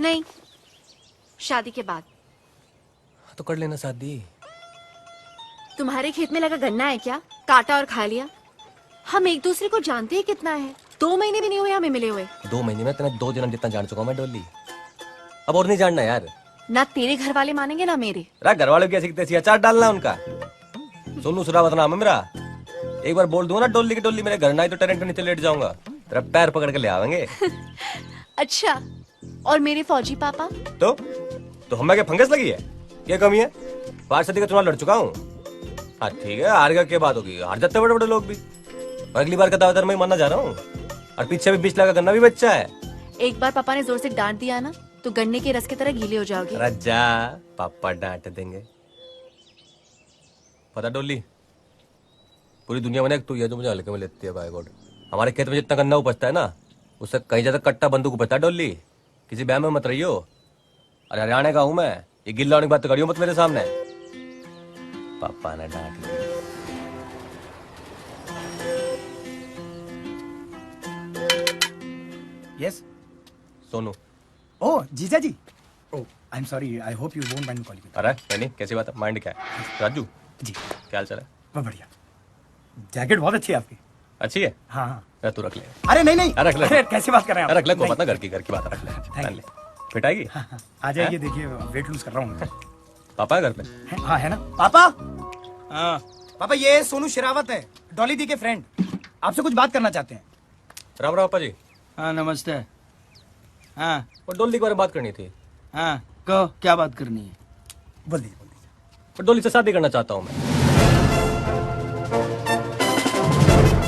नहीं, शादी के बाद। तो कर लेना शादी। तुम्हारे खेत में लगा गन्ना है क्या? काटा और खा लिया। हम एक दूसरे को जानते हैं कितना है। 2 महीने भी नहीं हुए हमें मिले हुए। 2 महीने में तेने 2 जन्म जितना जान चुका हूं मैं डोली। अब और नहीं जानना यार। ना तेरे घर वाले मानेंगे ना मेरे। घर वालों की ऐसी तैसी अचार डालना उनका। सोनू सुरावत नाम है मेरा। एक बार बोल दूंगा ना डोली की डोली मेरे घर ना आई तो टेरेंट के नीचे लेट जाऊंगा। तेरा पैर पकड़ के ले आवेंगे। अच्छा, और मेरे फौजी पापा? तो हमें क्या फंगस लगी है? क्या कमी है? 5 सदी का चुनाव लड़ चुका हूँ। हाँ ठीक है, हार गया क्या बात होगी? हार जाते बड़े बड़े लोग भी। अगली बार का दावेदार मैं मानना जा रहा हूँ। और पीछे भी 20 लाख का गन्ना भी बच्चा है। एक बार पापा ने जोर से डांट दिया ना तो गन्ने के रस की तरह गीले हो जाओगे। रज्जा, पापा डांट देंगे। पता डोली, पूरी दुनिया में तू ये जो मुझे हल्के में लेती है। बाय गॉड, हमारे खेत में जितना गन्ना उपजता है ना उससे कहीं ज्यादा कट्टा बंदूक उपजता है। डोली, किसी बहम में मत रहियो। अरे हरियाणा का हूं मैं। ये गिल्ला होने की बात तो करियो मत मेरे सामने। पापा ने डांट दिया। यस सोनू। ओह जीजा जी। Oh I am sorry, I hope you won't mind calling. अरे नहीं, कैसी बात है? माइंड क्या है? राजू जी क्या हाल चाल है? बहुत बढ़िया। जैकेट बहुत अच्छी है आपकी। अच्छी है? हाँ हाँ। तू रख ले। अरे नहीं नहीं, रख ले। अरे कैसी बात कर रहे हैं आप? रख ले, कोई नहीं। बात ना, घर की बात है, रख ले। पहन ले, फिट आएगी। हाँ, हाँ, आ जाइए, देखिए वेट लूज कर रहा हूँ। पापा है घर पे? हाँ है ना पापा। हाँ पापा, ये सोनू शेरावत है, डॉली दी के फ्रेंड। आपसे कुछ बात करना चाहते हैं। राम राम पापा जी। हाँ नमस्ते। हाँ और डोली के बारे में बात करनी थी। हाँ कहो, क्या बात करनी है? बोल दीजिए। और डोली से शादी करना चाहता हूँ मैं।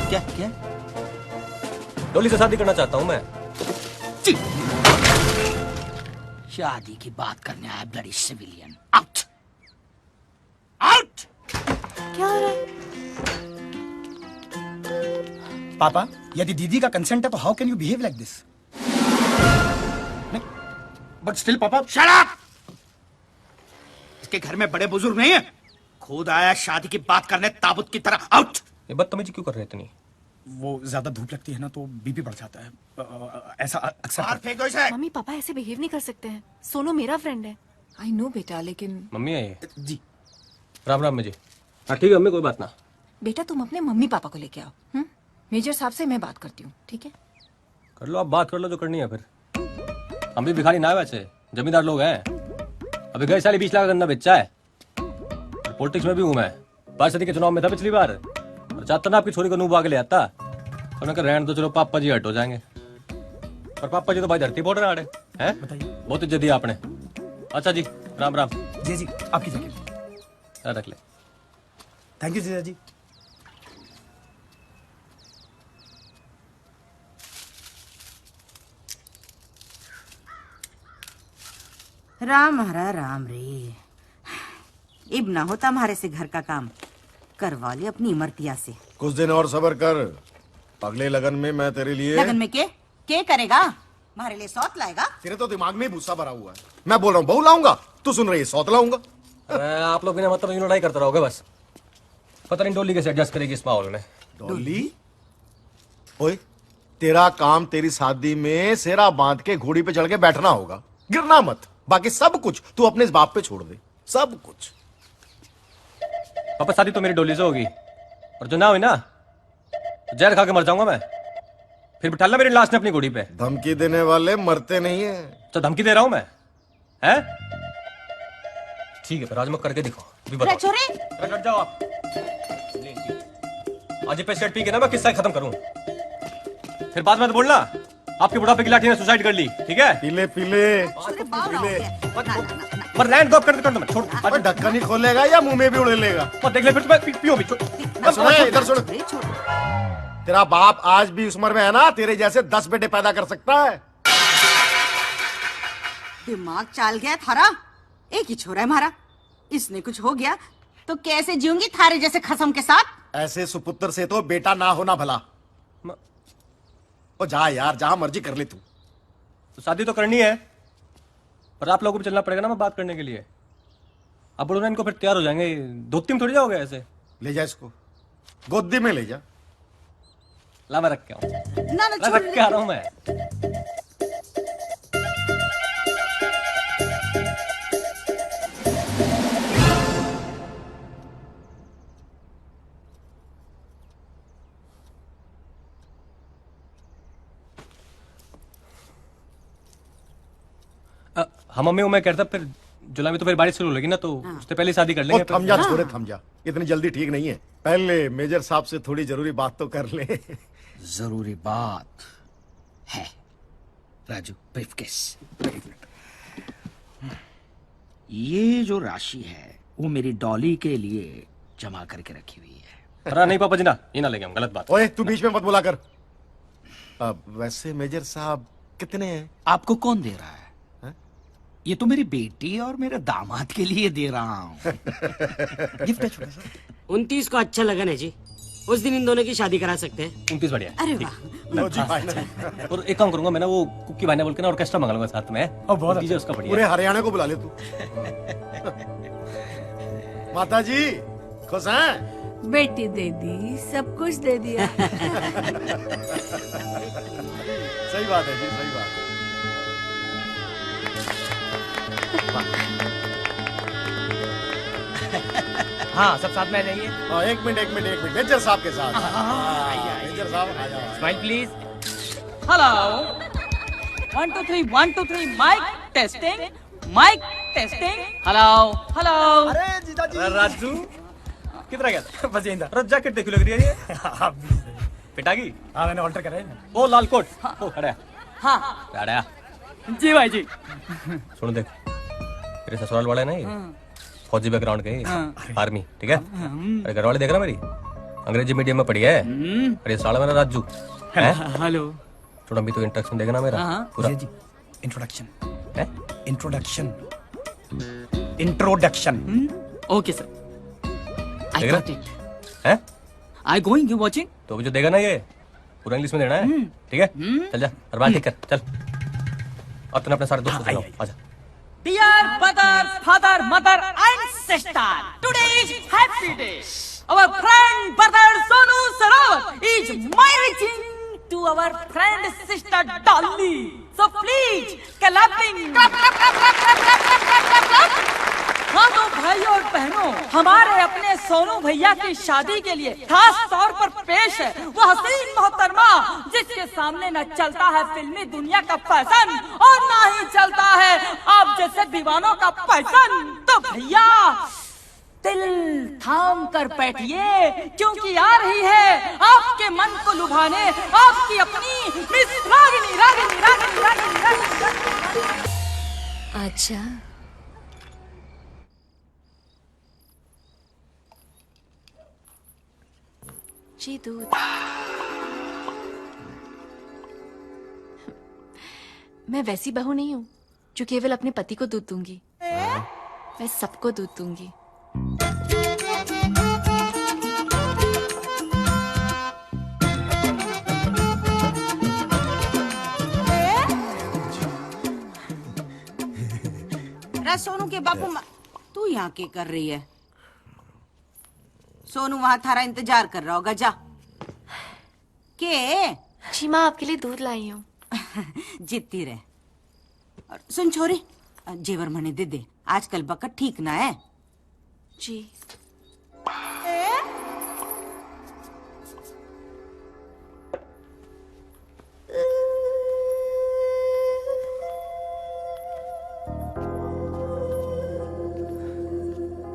क्या क्या? डोली से शादी करना चाहता हूँ मैं। शादी की बात करने आया ब्लडी सिविलियन। Out out. क्या हो रहा है? पापा, यदि दीदी का कंसेंट है तो how can you behave like this? But still पापा। Shut up! इसके घर में बड़े बुजुर्ग नहीं है। खुद आया शादी की बात करने ताबूत की तरह। आउट। ये बदतमीजी क्यों कर रहे इतनी? वो ज्यादा धूप लगती है ना तो बीपी बढ़ जाता है। ऐसा अक्सर बाहर फेंक दो इसे। मम्मी पापा ऐसे बिहेव नहीं कर सकते हैं। सोनू मेरा फ्रेंड है। आई नो बेटा, लेकिन मम्मी है ये? जी। राम राम में जी। हाँ ठीक है मम्मी, कोई बात ना। बेटा तुम अपने मम्मी पापा को लेके आओ। मेजर साहब से मैं बात करती हूँ, ठीक है? कर लो, आप बात कर लो जो करनी है। फिर हम भी भिखारी ना है, वैसे जमींदार लोग हैं। अभी गए साल 20 लाख का गन्ना बेचा है। पॉलिटिक्स में भी हूँ मैं। 5 सदी के चुनाव में था पिछली बार। और चाहता ना आपकी छोरी को नूब आगे ले आता तो मैं रहने दो, चलो पापा जी हट हो जाएंगे। पर पापा जी तो भाई धरती बोल रहे हैं। बताइए। बहुत इज्जत दी आपने। अच्छा जी, राम राम। जी जी, आपकी जगह। रख ले। थैंक यू जीजा जी। राम हरा राम रे। इब ना होता हमारे से घर का काम, करवा ले अपनी इमरतिया से। कुछ दिन और सब्र कर, अगले लगन में मैं तेरे लिए। लगन में के करेगा? हमारे लिए सौत लाएगा? तेरे तो दिमाग में ही भूसा भरा हुआ है। मैं बोल रहा हूँ बहू लाऊंगा, तू सुन रही है सौत लाऊंगा। आप लोग बिना मतलब यूं लड़ाई करते रहोगे बस। पता नहीं डोली कैसे एडजस्ट करेगी इस माहौल में। डोली? ओए, तेरा काम तेरी शादी में सेरा बांध के घोड़ी पे चढ़ के बैठना होगा, गिरना मत। बाकी सब कुछ तू अपने इस बाप पे छोड़ दे, सब कुछ। पापा शादी तो मेरी डोली से होगी, और जो ना हुई ना तो जहर खा के मर जाऊंगा मैं। फिर बिठालना मेरी लाश ने अपनी घोड़ी पे। धमकी देने वाले मरते नहीं है। तो धमकी दे रहा हूं मैं, हैं? ठीक है, फिर आज मैं करके दिखाओ। अभी बताओ। छोरे अरे हट जाओ आप। आज ये पेशेंट पी के ना मैं किस्सा खत्म करूं। फिर बाद में तो बोलना आपके बुढ़ापे की लाठी ने सुसाइड कर ली, ठीक है? पीले पीले पर लैंड ड्रॉप कर दो, छोड़। अरे ढक्कन ही खोलेगा या मुंह में भी उड़े लेगा? और देख ले फिर तुम्हें पियो भी। सुन, इधर सुन। तेरा बाप आज भी उस उम्र में है ना, तेरे जैसे 10 बेटे पैदा कर सकता है। दिमाग चाल गया थारा। एक ही छोरा है हमारा, इसने कुछ हो गया तो कैसे जीऊंगी थारे जैसे खसम के साथ? ऐसे सुपुत्र से तो बेटा ना होना भला। ओ जा यार, जहां मर्जी कर ले तू। तो शादी तो करनी है, पर आप लोगों को भी चलना पड़ेगा ना मैं बात करने के लिए। अब बोलो ना इनको, फिर तैयार हो जाएंगे। धोती में थोड़ी जाओगे ऐसे। ले जा इसको, गोदी में ले जा। ला मैं रख के आऊं। ना रख के आ रहा हूं मैं। हम मम्मी मैं कहता फिर जुलाई में तो फिर बारिश शुरू होगी ना, तो उससे पहले शादी कर ओ लेंगे। थम जा छोरे थम जा, इतनी जल्दी ठीक नहीं है। पहले मेजर साहब से थोड़ी जरूरी बात तो कर ले। जरूरी बात है राजू, ब्रीफकेस। ये जो राशि है वो मेरी डॉली के लिए जमा करके रखी हुई है। अरे नहीं पापा जी ना, ये ना लेंगे हम, गलत बात। ओए तू बीच में मत बुला कर। वैसे मेजर साहब कितने हैं? आपको कौन दे रहा है? ये तो मेरी बेटी और मेरे दामाद के लिए दे रहा हूँ। गिफ्ट है छोटा सा। 29 को अच्छा लगन है जी, उस दिन इन दोनों की शादी करा सकते हैं। 29 बढ़िया। अरे वाह, लो जी फाइनल। और एक काम करूंगा मैं ना, वो कुकी भाई ने बोल के ना ऑर्केस्ट्रा मंगा लूंगा साथ में। बहुत डीजे उसका बढ़िया। पूरे हरियाणा को बुला ले तू। माता जी खुश हैं? बेटी दे दी, सब कुछ दे दिया। सही बात है जी, सही बात है। हाँ सब साथ में आ जाइए। हाँ, एक मिनट मेजर साहब के साथ। मेजर साहब आ जाओ। Smile please. Hello 1 2 3 1 2 3 mike testing hello hello. अरे जीजा जी। राजू कितना गया था? बस यही था। अरे जैकेट देखो लग रही है ये। हाँ पिटागी। हाँ, मैंने ऑल्टर करा है ना। ओ लाल कोट। ओ खड़ा हाँ खड़ा। जी भाई जी। सुन देख, मेरे ससुराल वाले नहीं, फौजी बैकग्राउंड के ही, आर्मी, ठीक है। अरे घर वाले देख रहा मेरी, अंग्रेजी मीडियम में पढ़ी है। अरे साला मेरा राजू है। हेलो थोड़ा भी तो इंट्रोडक्शन देगा ना मेरा पूरा। जी इंट्रोडक्शन। है? इंट्रोडक्शन। ओके सर आई देख गॉट रहा? इट। है? I going you watching. तो अभी जो देगा ना ये पूरा इंग्लिश में देना है, ठीक है। चल जा और बात ठीक कर, चल। और तूने अपने सारे दोस्तों से आजा। Dear brother, father, mother, and sister, today is happy day. Our friend brother Sonu Sarawat is marrying to our friend sister Dolly. So please, clapping. Clap, clap, clap, clap, clap, clap, clap, clap, clap, clap. हाँ तो भाई और बहनों, हमारे अपने सोनू भैया की शादी के लिए खास तौर पर पेश है वो हसीन मोहतरमा जिसके सामने न चलता है फिल्मी दुनिया का फैशन और ना ही चलता है आप जैसे दीवानों का पैसन। तो भैया दिल थाम कर बैठिए क्योंकि आ रही है आपके मन को लुभाने आपकी अपनी मिस रागिनी रागिनी रागिनी रागिनी रागिनी। अच्छा जी दूध। मैं वैसी बहू नहीं हूँ जो केवल अपने पति को दूध दूंगी, मैं सबको दूध दूंगी। अरे सोनू के बापू तू यहाँ क्या कर रही है? सोनू वहां थारा इंतजार कर रहा होगा, जा के। जी माँ आपके लिए दूध लाई हूँ। जीतती रहे। और सुन छोरी, जेवर मने दे दे, आजकल बकट ठीक ना है। जी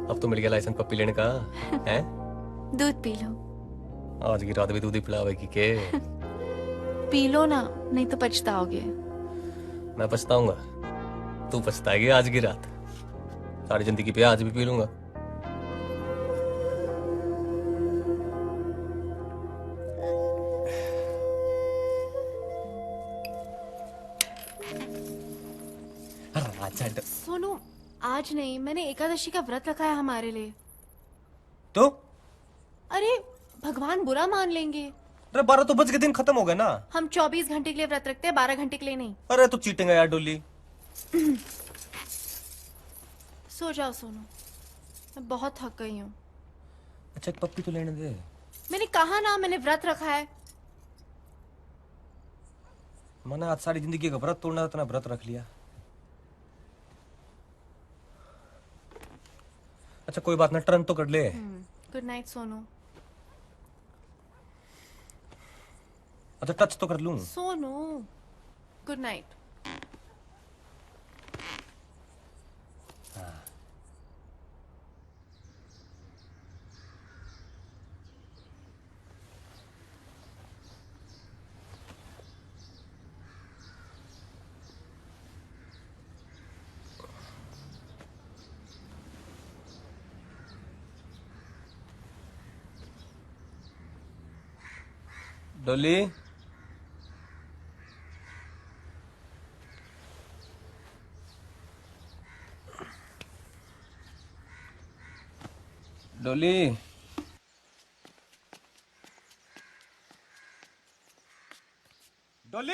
अब तो मिल गया लाइसेंस पप्पी लेने का है। दूध पी लो। आज की रात भी दूध ही पिलावेगी के? पी लो ना, नहीं तो पछताओगे। मैं पछताऊंगा, तू पछताएगी आज की रात। सारी जिंदगी पे आज भी पी लूंगा। सोनू आज नहीं, मैंने एकादशी का व्रत रखा है हमारे लिए। तो अरे भगवान बुरा मान लेंगे। अरे 12 तो बज के दिन खत्म हो गया ना। हम 24 घंटे के लिए व्रत रखते हैं, 12 घंटे के लिए नहीं। अरे तू चीटिंग है यार डोली। सो जाओ सोनू, मैं बहुत थक गई हूँ। अच्छा एक पप्पी तो लेने दे। मैंने कहा ना, मैंने व्रत रखा है। मैंने आज सारी जिंदगी का व्रत तोड़ना था, व्रत रख लिया। अच्छा कोई बात ना, टर्न तो कर ले। Good night Sonu. अच्छा टच तो कर लूं। Sonu good night. डोली डोली डोली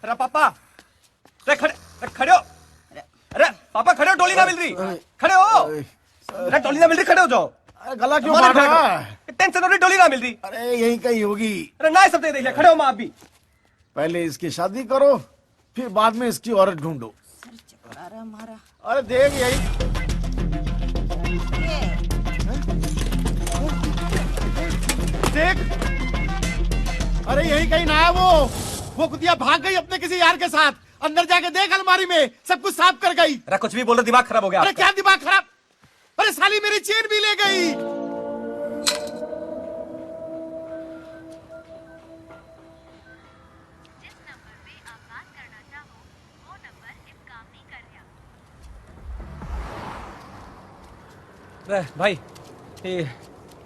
अरे पापा, अरे खड़े हो। अरे पापा खड़े हो, डोली ना मिल रही। खड़े हो। अरे डोली ना मिल रही, खड़े हो जाओ। गला क्यों काट रहा है? टेंशन हो रही, डोली ना मिल रही। अरे यही कहीं होगी। अरे ना सब देख लिया, खड़े हो माँ आप भी। पहले इसकी शादी करो, फिर बाद में इसकी औरत ढूंढो। हमारा अरे देख यही देख। अरे यही कहीं ना है वो कुतिया भाग गई अपने किसी यार के साथ। अंदर जाके देख, अलमारी में सब कुछ साफ कर गई। अरे कुछ भी बोल रहे, दिमाग खराब हो गया अरे आपका। क्या दिमाग खराब? अरे साली मेरी चेन भी ले गई। अरे भाई, ये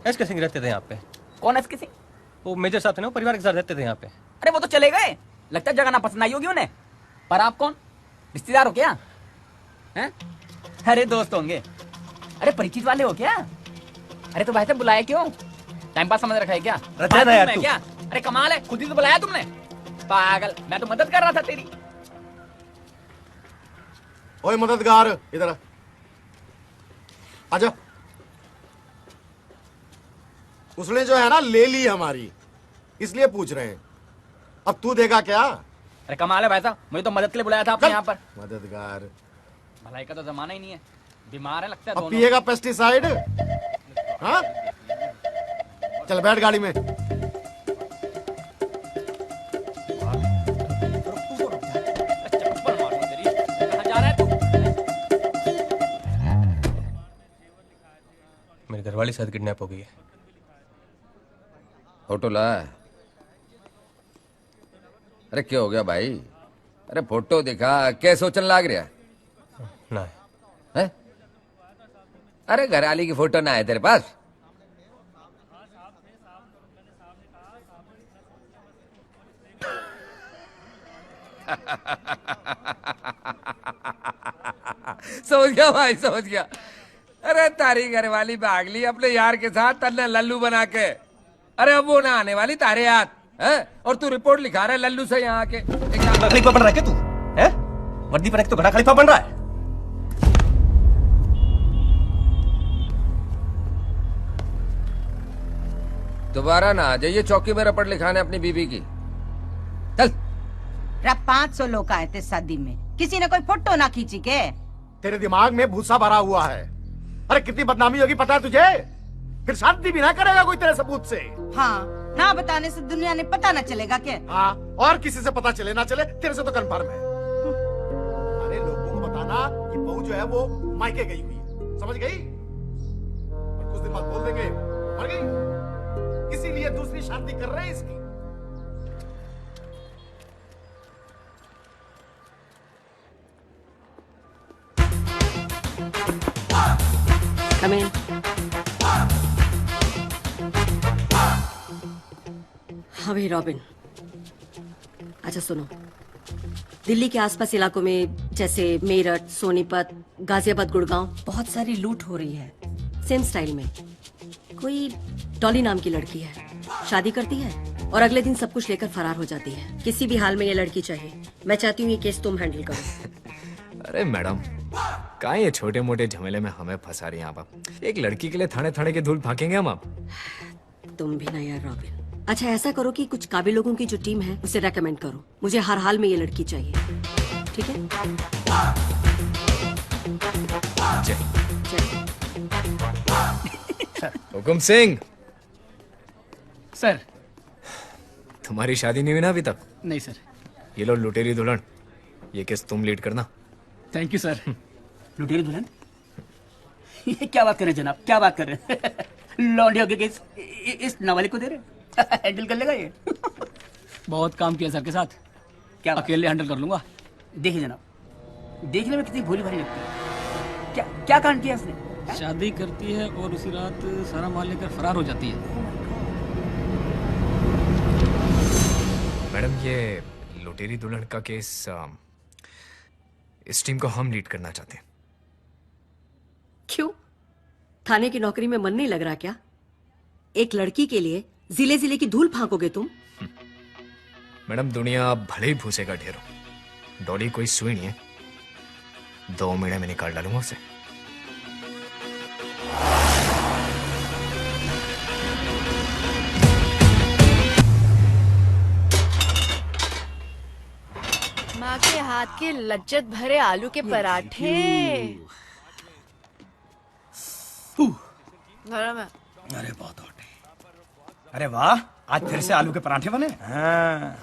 एस.के. सिंह रहते थे यहाँ पे। कौन है किसी? वो मेजर साहब थे ना, वो परिवार के साथ रहते थे यहाँ पे। अरे वो तो चले गए, लगता है जगह ना पसंद आई होगी उन्हें। पर आप कौन, रिश्तेदार हो क्या? हैं? अरे दोस्त होंगे। अरे परिचित वाले हो क्या? अरे तो भाई साहब बुलाया क्यों? टाइम पास समझ रखा है क्या? रचा ना यार तू। क्या? अरे कमाल है, खुद ही तो बुलाया तुमने। पागल, मैं तो मदद कर रहा था तेरी। ओए मददगार, इधर आ। आजा। उसने जो है ना ले ली हमारी, इसलिए पूछ रहे हैं। अब तू देगा क्या? अरे कमाल है भाई साहब, मुझे तो मदद के लिए बुलाया था आपने यहाँ पर। मददगार। भलाई का तो जमाना ही नहीं है, बीमार है लगता है अब दोनों। पिएगा पेस्टिसाइड? हाँ, चल बैठ गाड़ी में। चप्पल मारूं तेरी। कहाँ जा रहा है तू? मेरी घरवाली शायद किडनैप हो गई है। फोटो ला। अरे क्या हो गया भाई? अरे फोटो दिखा, क्या सोचने लाग रहा ना है? अरे घरवाली की फोटो ना है तेरे पास? समझ गया भाई, समझ गया। अरे तारी घरवाली भाग ली अपने यार के साथ, तन्ने लल्लू बना के। अरे अब वो ना आने वाली तारे याद है, और तू रिपोर्ट लिखा रहा है लल्लू से यहाँ आके। खलीफा बन रहा है क्या तू? हैं? वर्दी पहन के तो घड़ा खलीफा बन रहा है। दोबारा ना आ जाइए चौकी में रपट लिखाने अपनी बीबी की। चल। 500 लोग आए थे शादी में, किसी ने कोई फोटो ना खींची के? तेरे दिमाग में भूसा भरा हुआ है। अरे कितनी बदनामी होगी पता है तुझे? फिर शादी भी ना करेगा कोई तेरे सबूत से। हाँ, ना बताने से दुनिया ने पता ना चलेगा क्या? हाँ, और किसी से पता चले ना चले, तेरे से तो कन्फर्म है। अरे लोगों को बताना कि बहू जो है वो मायके गई हुई है, समझ गई? और कुछ दिन बाद बोल देंगे मर गई, इसीलिए दूसरी शादी कर रहे हैं इसकी। Come in. हाँ भाई रॉबिन, अच्छा सुनो, दिल्ली के आसपास इलाकों में जैसे मेरठ, सोनीपत, गाजियाबाद, गुड़गांव बहुत सारी लूट हो रही है। सेम स्टाइल में कोई डॉली नाम की लड़की है, शादी करती है और अगले दिन सब कुछ लेकर फरार हो जाती है। किसी भी हाल में ये लड़की चाहिए। मैं चाहती हूँ ये केस तुम हैंडल करो। अरे मैडम, कहाँ ये छोटे मोटे झमेले में हमें फंसा रही हैं आप? एक लड़की के लिए थाने थाने के धूल फाकेंगे हम आप? तुम भी ना यार रॉबिन। अच्छा ऐसा करो कि कुछ काबिल लोगों की जो टीम है उसे रेकमेंड करो। मुझे हर हाल में ये लड़की चाहिए, ठीक है? हुकुम सिंह, सर। तुम्हारी शादी नहीं हुई ना अभी तक? नहीं सर। ये लो लुटेरी दुल्हन, ये केस तुम लीड करना। Thank you sir. लुटेरी दुल्हन? ये क्या बात कर रहे हैं जनाब, क्या बात कर रहे हैं? लौंडियों के केस इस नाबालिग को दे रहे हैं? हैंडल कर लेगा ये? बहुत काम किया सर के साथ, क्या अकेले हैंडल कर लूंगा। देखिए जनाब, देखने में कितनी भोली भाली लगती है। क्या क्या कांड किया उसने? शादी करती है और उसी रात सारा माल लेकर फरार हो जाती है। मैडम, ये लुटेरी दुल्हन का केस इस टीम को हम लीड करना चाहते हैं। क्यों? थाने की नौकरी में मन नहीं लग रहा क्या? एक लड़की के लिए जिले जिले की धूल फांकोगे तुम? मैडम, दुनिया भले ही भूसे का ढेर हो, डॉली कोई सुई नहीं है। 2 महीने में निकाल डालूंगा उसे। माँ के हाथ के लज्जत भरे आलू के पराठे गरम है। अरे बहुत हॉट है। अरे वाह, आज फिर से आलू के पराठे बने। हाँ।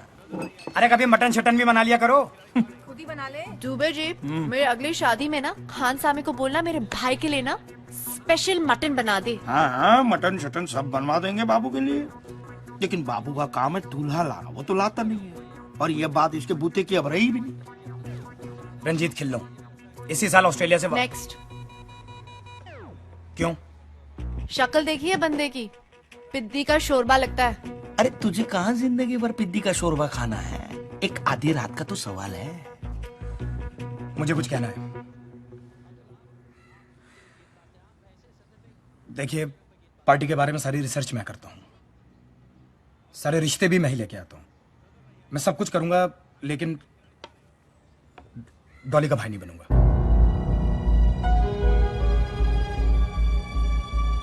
अरे कभी मटन शटन भी बना लिया करो। खुद ही बना ले। दुबे जी, मेरे अगली शादी में ना खान सामे को बोलना मेरे भाई के लिए ना स्पेशल मटन बना दे। हाँ, मटन शटन सब बनवा देंगे बाबू के लिए, लेकिन बाबू का काम है दूल्हा लाना, वो तो लाता नहीं है। और ये बात इसके बूते की अब रही भी नहीं। रंजीत खिल्लो इसी साल ऑस्ट्रेलिया से नेक्स्ट। क्यों? शक्ल देखी है बंदे की, पिद्दी का शोरबा लगता है। अरे तुझे कहाँ जिंदगी भर पिद्दी का शोरबा खाना है? एक आधी रात का तो सवाल है। मुझे कुछ कहना है। देखिए, पार्टी के बारे में सारी रिसर्च मैं करता हूँ, सारे रिश्ते भी मैं ही लेके आता हूँ, मैं सब कुछ करूंगा, लेकिन डॉली का भाई नहीं बनूंगा।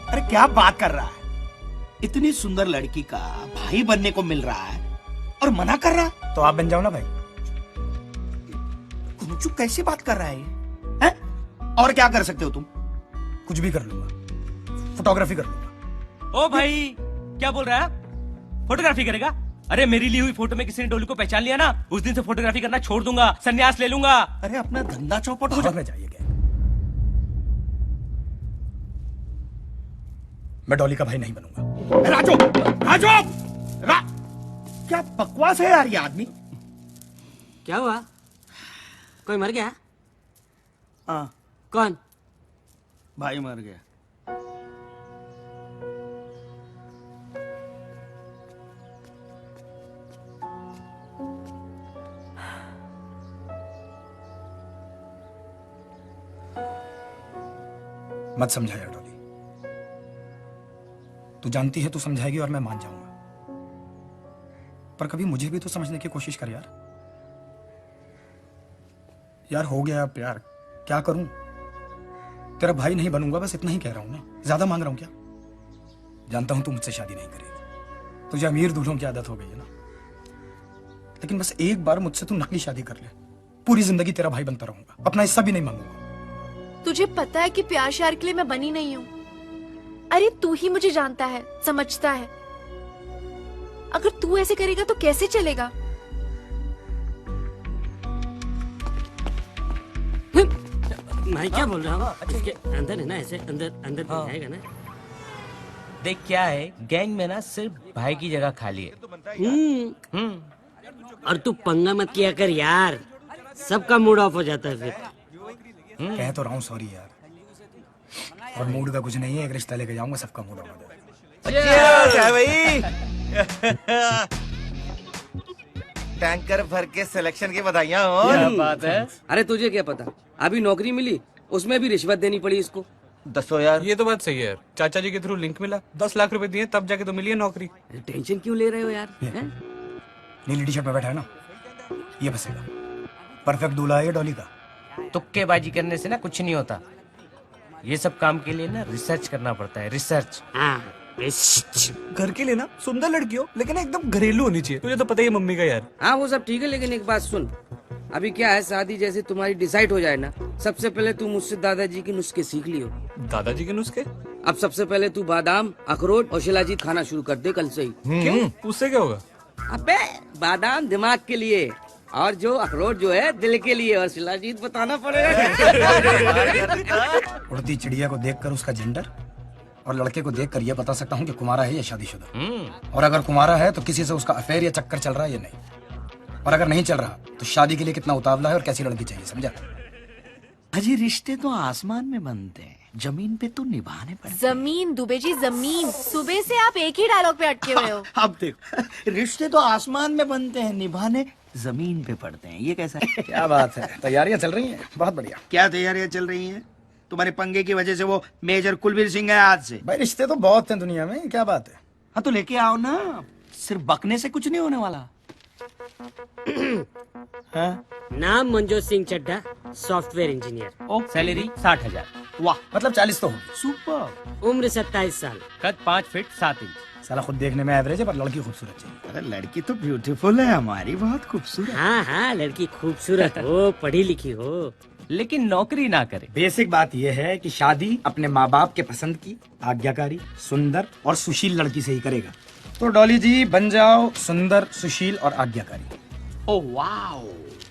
अरे क्या बात कर रहा है? इतनी सुंदर लड़की का भाई बनने को मिल रहा है और मना कर रहा है? तो आप बन जाओ ना भाई। कुंचू कैसी बात कर रहा है ये? हैं? और क्या कर सकते हो तुम? कुछ भी कर लूंगा, फोटोग्राफी कर लूंगा। ओ भाई, क्या बोल रहा है? फोटोग्राफी करेगा? अरे मेरी ली हुई फोटो में किसी ने डोली को पहचान लिया ना, उस दिन से फोटोग्राफी करना छोड़ दूंगा, संन्यास ले लूंगा। अरे अपना धंधा चौपट हो जाए। जाइए, मैं डॉली का भाई नहीं बनूंगा। राजू, राजू, क्या बकवास है यार ये आदमी। क्या हुआ? कोई मर गया? हाँ, कौन? भाई मर गया। मत समझाया डॉली, तू जानती है तू समझाएगी और मैं मान जाऊंगा, पर कभी मुझे भी तो समझने की कोशिश कर यार। यार हो गया प्यार, क्या करूं? तेरा भाई नहीं बनूंगा, बस इतना ही कह रहा हूं ना, ज्यादा मांग रहा हूं क्या? जानता हूं तू मुझसे शादी नहीं करेगी, तुझे अमीर दूल्हों की आदत हो गई है ना, लेकिन बस एक बार मुझसे तू नकली शादी कर ले, पूरी जिंदगी तेरा भाई बनता रहूंगा, अपना हिस्सा भी नहीं मांगूंगा। तुझे पता है कि प्यार श्यार के लिए मैं बनी नहीं हूँ। अरे तू ही मुझे जानता है, समझता है। अगर तू ऐसे करेगा तो कैसे चलेगा? मैं क्या बोल रहा हूँ? इसके अंदर है ना, ऐसे अंदर अंदर जाएगा ना। देख क्या है, गैंग में ना सिर्फ भाई की जगह खाली है। और तू पंगा मत किया कर यार, सबका मूड ऑफ हो जाता है फिर। कह तो रहा हूँ सॉरी यार, और मूड का कुछ नहीं है, एक रिश्ता लेके जाऊंगा, सबका मूड ऑफ हो जाएगा। भाई टैंकर भर के सिलेक्शन की बधाइयां हो। क्या बात है? अरे तुझे क्या पता, अभी नौकरी मिली, उसमें भी रिश्वत देनी पड़ी इसको। 10 यार। ये तो बात सही है यार, चाचा जी के थ्रू लिंक मिला, 10 लाख रुपए दिए तब जाके तो मिली है नौकरी। टेंशन क्यों ले रहे हो यार? नीली टी शर्ट में बैठा है ना, ये बसेगा। परफेक्ट दूल्हा है ये डॉली का। तुक्केबाजी करने से ना कुछ नहीं होता, ये सब काम के लिए ना रिसर्च करना पड़ता है, रिसर्च। घर के लिए ना सुंदर लड़की हो, लेकिन एकदम घरेलू होनी चाहिए, तुझे तो पता ही है मम्मी का यार। हाँ वो सब ठीक है, लेकिन एक बात सुन, अभी क्या है, शादी जैसे तुम्हारी डिसाइड हो जाए ना, सबसे पहले तुम मुझसे दादाजी के नुस्खे सीख लियो। दादाजी के नुस्खे? अब सबसे पहले तू बादाम, अखरोट और शिलाजीत खाना शुरू कर दे कल से ही। क्यों? उससे क्या होगा? अबे बादाम दिमाग के लिए, और जो अखरोट जो है दिल के लिए, और शिलाजीत बताना पड़ेगा। उड़ती चिड़िया को देखकर उसका जेंडर और लड़के को देखकर यह बता सकता हूँ कि कुमारा है या शादीशुदा। और अगर कुमारा है तो किसी से उसका अफेयर या चक्कर चल रहा है या नहीं, और अगर नहीं चल रहा तो शादी के लिए कितना उतावला है और कैसी लड़की चाहिए, समझा? अजी रिश्ते तो आसमान में बनते हैं, जमीन पे तो निभाने पड़ते जमीन दुबे जी, जमीन। सुबह से आप एक ही डायलॉग पे अटके हुए हो। हैं। अब देखो, रिश्ते तो आसमान में बनते हैं, निभाने जमीन पे पड़ते हैं। ये कैसा है? क्या बात है, तैयारियां चल रही हैं? बहुत बढ़िया। क्या तैयारियां चल रही हैं? तुम्हारे पंगे की वजह से वो मेजर कुलवीर सिंह है आज से। भाई रिश्ते तो बहुत हैं दुनिया में, क्या बात है? हाँ तो लेके आओ ना, सिर्फ बकने से कुछ नहीं होने वाला। नाम Manjot Singh Chadha, software engineer. Salary 60,000। वाह, मतलब 40 तो होगी। सुपर। उम्र 27 साल। कद 5 फीट 7 इंच। साला खुद देखने में एवरेज है पर लड़की खूबसूरत चाहिए। अरे लड़की तो ब्यूटीफुल है हमारी, बहुत खूबसूरत। हाँ हाँ, लड़की खूबसूरत हो, पढ़ी लिखी हो, लेकिन नौकरी ना करे। बेसिक बात यह है कि शादी अपने माँ बाप के पसंद की, आज्ञाकारी, सुंदर और सुशील लड़की से ही करेगा। तो डॉली जी बन जाओ सुंदर, सुशील और आज्ञाकारी। Oh wow.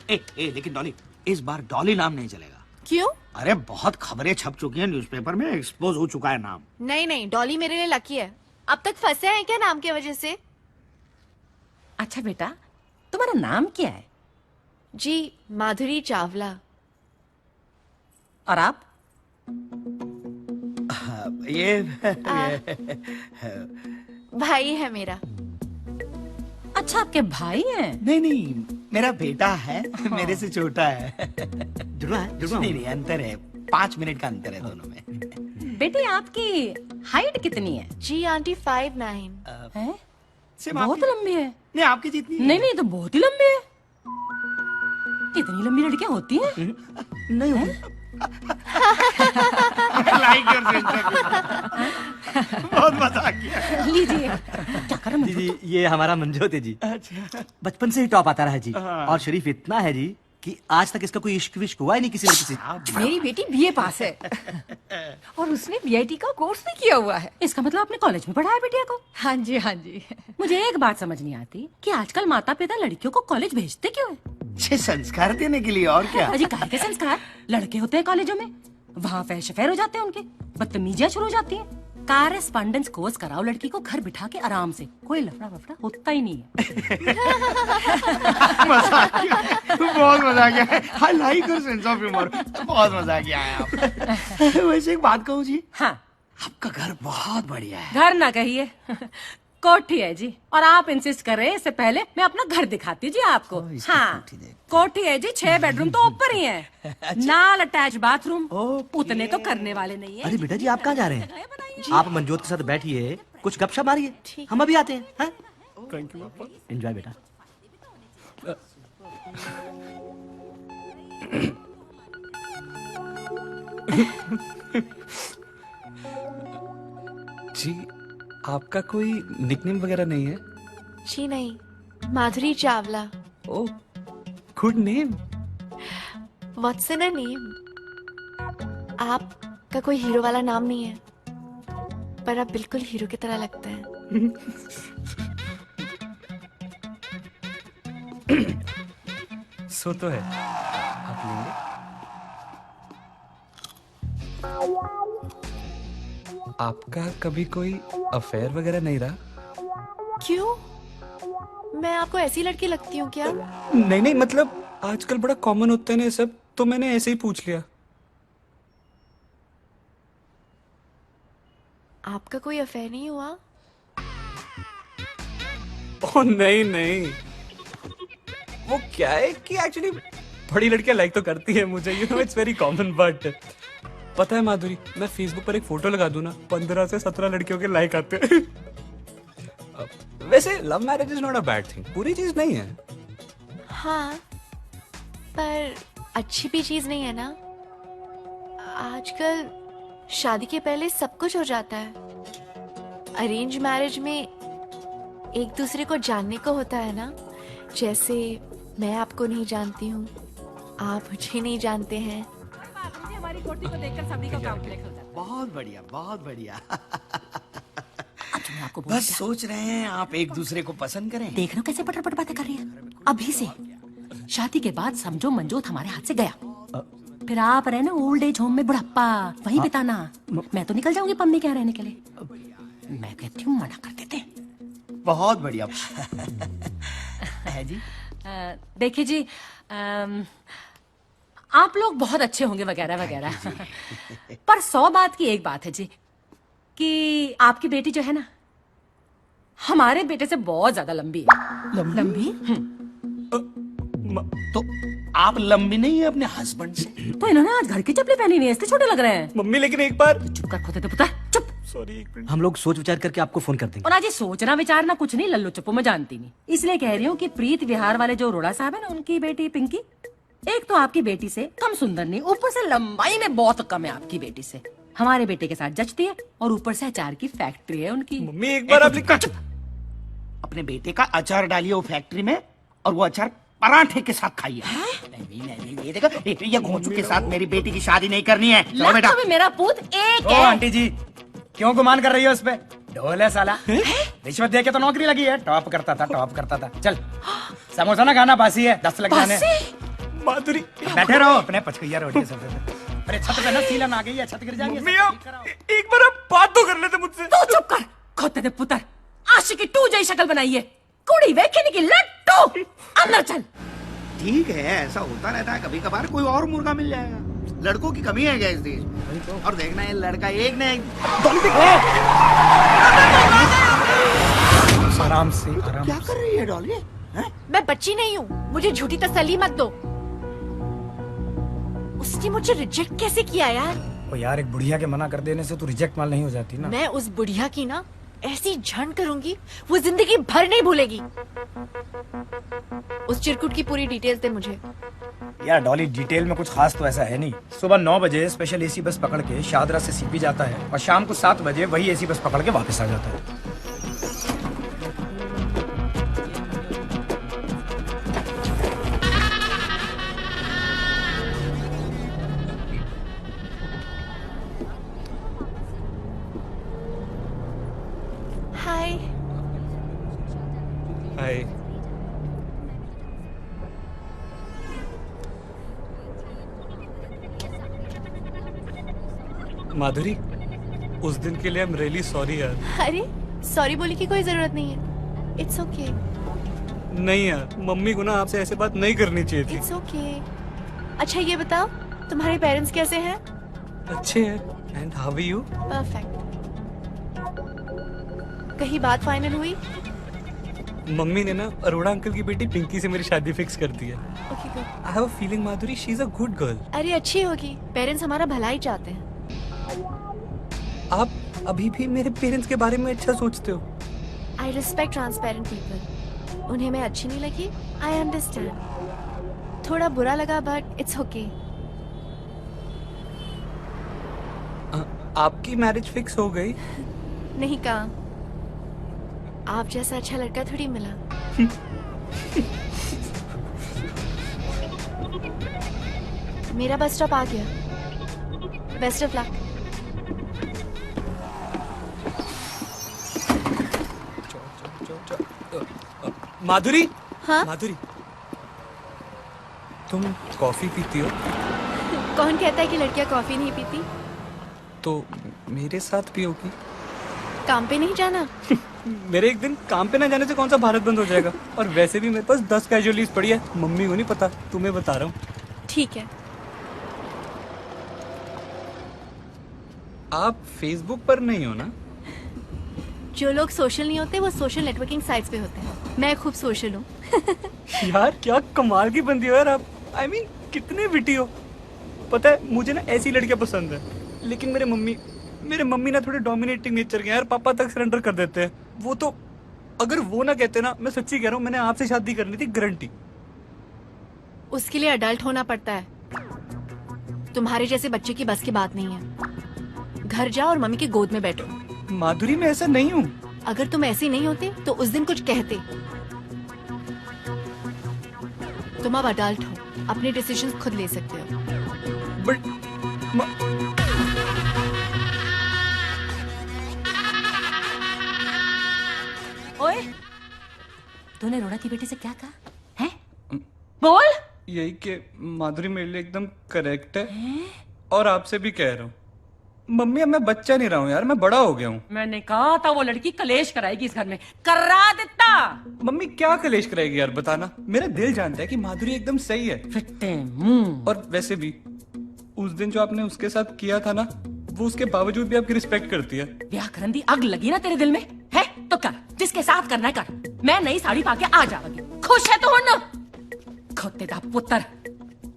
लेकिन डॉली, इस बार डॉली नाम नहीं चलेगा। क्यों? अरे बहुत खबरें छप चुकी हैं न्यूज़पेपर में, एक्सपोज हो चुका है नाम। नहीं नहीं, डॉली मेरे लिए लकी है। अब तक फंसे हैं क्या नाम की वजह से? अच्छा बेटा, तुम्हारा नाम क्या है? जी माधुरी चावला। और आप? ये भाई है मेरा। अच्छा, आपके भाई हैं? नहीं नहीं, मेरा बेटा है, मेरे से छोटा है। जुड़वा है? नहीं नहीं, अंतर है, 5 मिनट का अंतर है दोनों में। बेटी आपकी हाइट कितनी है? जी आंटी 5'9". हैं? सिर्फ बहुत आपकी- लंबी है। नहीं आपकी जितनी। नहीं नहीं, तो बहुत ही लंबी है। इतनी लंबी लड़कियां होती हैं? नहीं हो। बहुत मजा किया। लीजिए। क्या कर रहे जी ये हमारा मंजोत है जी। बचपन से ही टॉप आता रहा है जी। और शरीफ इतना है जी कि आज तक इसका कोई इश्क विश्क हुआ ही नहीं किसी लड़की से। मेरी बेटी बीए पास है और उसने बीआईटी का कोर्स भी किया हुआ है। इसका मतलब आपने कॉलेज में पढ़ाया बिटिया को? हाँ जी हाँ जी। मुझे एक बात समझ नहीं आती कि आजकल माता पिता लड़कियों को कॉलेज भेजते क्यों है? संस्कार देने के लिए, और क्या। अजी काहे के संस्कार? लड़के होते हैं कॉलेजों में, वहाँ फैश अफेयर हो जाते हैं उनके, बदतमीजियां शुरू हो जाती हैं। कॉरेस्पॉन्डेंस कोर्स कराओ लड़की को घर बिठा के आराम से, कोई लफड़ा वफड़ा होता ही नहीं है। मजा किया, बहुत मजा किया। I like your sense of humour, बहुत मजा किया है आप। वैसे एक बात कहूँ जी। हाँ। आपका घर बहुत बढ़िया है। घर ना कहिए, कोठी है जी। और आप इंसिस्ट कर रहे हैं, इससे पहले मैं अपना घर दिखाती जी आपको। हाँ, कोठी है जी, 6 बेडरूम तो ऊपर ही है। नाल अटैच बाथरूम, उतने तो करने वाले नहीं है। अरे बेटा जी आप कहाँ जा रहे हैं? आप मंजोत के साथ बैठिए, कुछ गपशप मारिए, हम अभी आते हैं। एंजॉय बेटा। जी आपका कोई निकनेम वगैरह नहीं है? जी नहीं, Madhuri Chawla. Oh, good name. What's in a name? आपका कोई हीरो वाला नाम नहीं है, पर आप बिल्कुल हीरो की तरह लगते हैं। सो तो है। आप लेंगे? आपका कभी कोई अफेयर वगैरह नहीं रहा? क्यों? मैं आपको ऐसी लड़की लगती हूँ क्या? नहीं नहीं, मतलब आजकल बड़ा कॉमन होता है ना ये सब, तो मैंने ऐसे ही पूछ लिया। आपका कोई अफेयर नहीं हुआ? ओह नहीं नहीं, वो क्या है कि एक्चुअली बड़ी लड़कियां लाइक तो करती है मुझे, you know it's very common. But पता है माधुरी, मैं फेसबुक पर एक फोटो लगा दूं ना, 15 से 17 लड़कियों के लाइक आते हैं। वैसे love marriage is not a bad thing, बुरी चीज नहीं है। हाँ, पर अच्छी भी चीज नहीं है ना। आजकल शादी के पहले सब कुछ हो जाता है। अरेंज मैरिज में एक दूसरे को जानने को होता है ना, जैसे मैं आपको नहीं जानती हूँ, आप मुझे नहीं जानते हैं। हमारी कोठी को देखकर सभी का काम क्लिक हो जाता है। बहुत बढ़िया, बहुत बढ़िया। आपको बस सोच रहे हैं आप एक दूसरे को पसंद करें। देख रहे हो कैसे पटर पटर बातें कर रही है। अभी से शादी के बाद समझो मंजोत हमारे हाथ से गया, फिर आप रहे ना ओल्ड एज होम में बुढ़ापा वहीं बिताना। मैं तो निकल जाऊंगी पम्मी के यहाँ रहने के लिए। मैं कहती हूँ मना कर देते। बहुत बढ़िया है जी। देखिए जी, आप लोग बहुत अच्छे होंगे वगैरह वगैरह। पर 100 बात की एक बात है जी कि आपकी बेटी जो है ना हमारे बेटे से बहुत ज्यादा लंबी है। लंबी? तो आप लंबी नहीं है अपने हस्बैंड से? तो इन्होंने आज घर की चप्पलें पहनी नहीं है, इसलिए छोटे लग रहे हैं। मम्मी लेकिन एक बार चुप कर खोते पुत्र, चुप। सॉरी एक मिनट। हम लोग सोच विचार करके आपको फोन कर देंगे। और आज ये सोचना विचारना कुछ नहीं, लल्लू चुप्पो मैं जानती नहीं, इसलिए कह रही हूँ कि प्रीत विहार वाले जो अरोड़ा साहब है ना, उनकी बेटी पिंकी एक तो आपकी बेटी से कम सुंदर नहीं, ऊपर से लंबाई में बहुत कम है आपकी बेटी से। हमारे बेटे के साथ जचती है और ऊपर से अचार की फैक्ट्री है उनकी। मम्मी एक बार आप अपने बेटे का अचार डालिए वो फैक्ट्री में और वो अचार पराठे के साथ खाइए। नहीं, ये देखो, ये घोंचू के साथ मेरी बेटी की शादी नहीं करनी है। चलो बेटा। भी मेरा पूत एक ओ है। आंटी जी, क्यों गुमान कर रही हो उस पे? ढोल है साला, रिश्वत दे के तो नौकरी लगी है। टॉप करता था। चल समोसा ना खाना, बासी है, 10 लग जाने। माधुरी बैठे रहो अपने पचकैया रोटी सब। अरे छत पे ना सीलन आ गई है, छत गिर जाएगी। मम्मी आप एक बार आप बात तो कर लेते मुझसे। तू चुप कर खोते दे पुत्र, आशिकी 2 जैसी शक्ल बनाई है, कुड़ी वेखने की लट्टू। अंदर चल। ठीक है, ऐसा होता रहता है, कभी कभार कोई और मुर्गा मिल जाएगा। लड़कों की कमी है क्या इस देश में? और देखना है लड़का एक ने आराम से। क्या कर रही है डॉली? मैं बच्ची नहीं हूँ, मुझे झूठी तसल्ली मत दो। उसने मुझे रिजेक्ट कैसे किया यार? ओ यार, एक बुढ़िया के मना कर देने से तू रिजेक्ट माल नहीं हो जाती ना। मैं उस बुढ़िया की ना ऐसी झंड करूंगी, वो जिंदगी भर नहीं भूलेगी। उस चिरकुट की पूरी डिटेल्स दे मुझे। यार डॉली, डिटेल में कुछ खास तो ऐसा है नहीं। सुबह 9 बजे स्पेशल एसी बस पकड़ के शादरा से सीपी जाता है और शाम को 7 बजे वही एसी बस पकड़ के वापस आ जाता है। हाय। हाय। माधुरी, उस दिन के लिए आई एम रियली सॉरी यार। अरे सॉरी बोलने की कोई जरूरत नहीं है, इट्स ओके। नहीं यार, मम्मी को ना आपसे ऐसे बात नहीं करनी चाहिए थी। It's okay. अच्छा ये बताओ, तुम्हारे पेरेंट्स कैसे हैं? अच्छे हैं। And how are you? Perfect. कहीं बात फाइनल हुई? मम्मी ने ना अरोड़ा अंकल की बेटी पिंकी से मेरी शादी फिक्स कर दी है। Okay good. I have a feeling Madhuri she is a good girl. अरे अच्छी होगी, पेरेंट्स हमारा भला ही चाहते हैं। आप अभी भी मेरे पेरेंट्स के बारे में अच्छा सोचते हो। I respect transparent people. उन्हें मैं अच्छी नहीं लगी, आई अंडरस्टैंड। थोड़ा बुरा लगा बट इट्स ओके। आपकी मैरिज फिक्स हो गई? नहीं कहा, आप जैसा अच्छा लड़का थोड़ी मिला। मेरा बस स्टॉप आ गया। Best of luck. माधुरी। हाँ? माधुरी, तुम कॉफी पीती हो? कौन कहता है कि लड़कियां कॉफी नहीं पीती? तो मेरे साथ पियोगी? काम पे नहीं जाना? मेरे एक दिन काम पे ना जाने से कौन सा भारत बंद हो जाएगा? और वैसे भी मेरे पास 10 कैजुअल पड़ी है, मम्मी को नहीं पता, तुम्हें बता रहा हूँ। ठीक है। आप फेसबुक पर नहीं हो ना? जो लोग सोशल नहीं होते वो सोशल नेटवर्किंग साइट्स पे होते हैं। मैं खूब सोशल हूँ। यार क्या कमाल की बंदी हो यार आप। I mean, कितने विटी हो। पता है मुझे ना ऐसी लड़कियां पसंद है, लेकिन मेरे मम्मी ना थोड़े डोमिनेटिंग नेचर के यार, पापा तक सरेंडर कर देते हैं। वो तो अगर वो ना कहते ना, मैं सच्ची कह रहा हूँ, मैंने आपसे शादी करनी थी गारंटी। उसके लिए अडल्ट होना पड़ता है। तुम्हारे जैसे बच्चे की बस की बात नहीं है। घर जाओ और मम्मी की गोद में बैठो। माधुरी मैं ऐसा नहीं हूँ। अगर तुम ऐसे नहीं होते तो उस दिन कुछ कहते। तुम अब अडल्ट हो, अपने डिसीजंस खुद ले सकते हो। बट ओए, तूने अरोड़ा की बेटी से क्या कहा है? बोल। यही कि माधुरी मेरे लिए एकदम करेक्ट है और आपसे भी कह रहा हूँ। मम्मी अब मैं बच्चा नहीं रहा हूँ यार, मैं बड़ा हो गया हूँ। मैंने कहा था वो लड़की कलेश कराएगी इस घर में, करा देता। मम्मी क्या कलेश कराएगी यार, बताना। मेरा दिल जानता है कि माधुरी एकदम सही है। फिट्टे मुंह। और वैसे भी उस दिन जो आपने उसके साथ किया था ना, वो उसके बावजूद भी आपकी रिस्पेक्ट करती है। व्याकरण दी आग लगी ना तेरे दिल में है तो कर, जिसके साथ करना है कर। मैं नई साड़ी पाके आ जाऊंगी, खुश है तो हो ना? खोते दा पुत्र,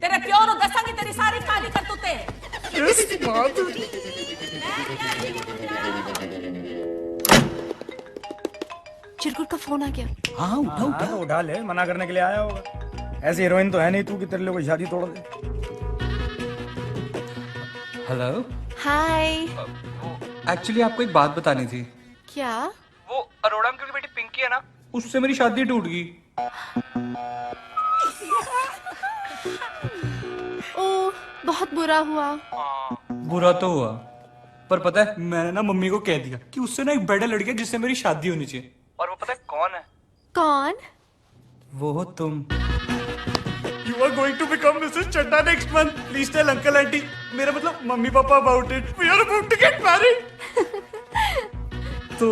तेरे प्यो नु दसांगी तेरी सारी काली करतूते। चिरकुट का फोन आ गया। हाँ उठा उठा उठा ले, मना करने के लिए आया होगा। ऐसी हीरोइन तो है नहीं तू कि तेरे लिए कोई शादी तोड़ दे। हेलो। हाय। एक्चुअली आपको एक बात बतानी थी। क्या? वो अरोड़ा अंकल की बेटी पिंकी है ना, उससे मेरी शादी टूट गई। ओह बहुत बुरा हुआ। बुरा तो हुआ, पर पता है मैंने ना मम्मी को कह दिया कि उससे ना एक बेटर लड़की है जिससे मेरी शादी होनी चाहिए। और वो पता है कौन है? कौन? वो हो तुम। You are going to become Mrs. Chadda next month. Please tell uncle auntie. मेरा मतलब mummy papa about it. We are about to get married. तो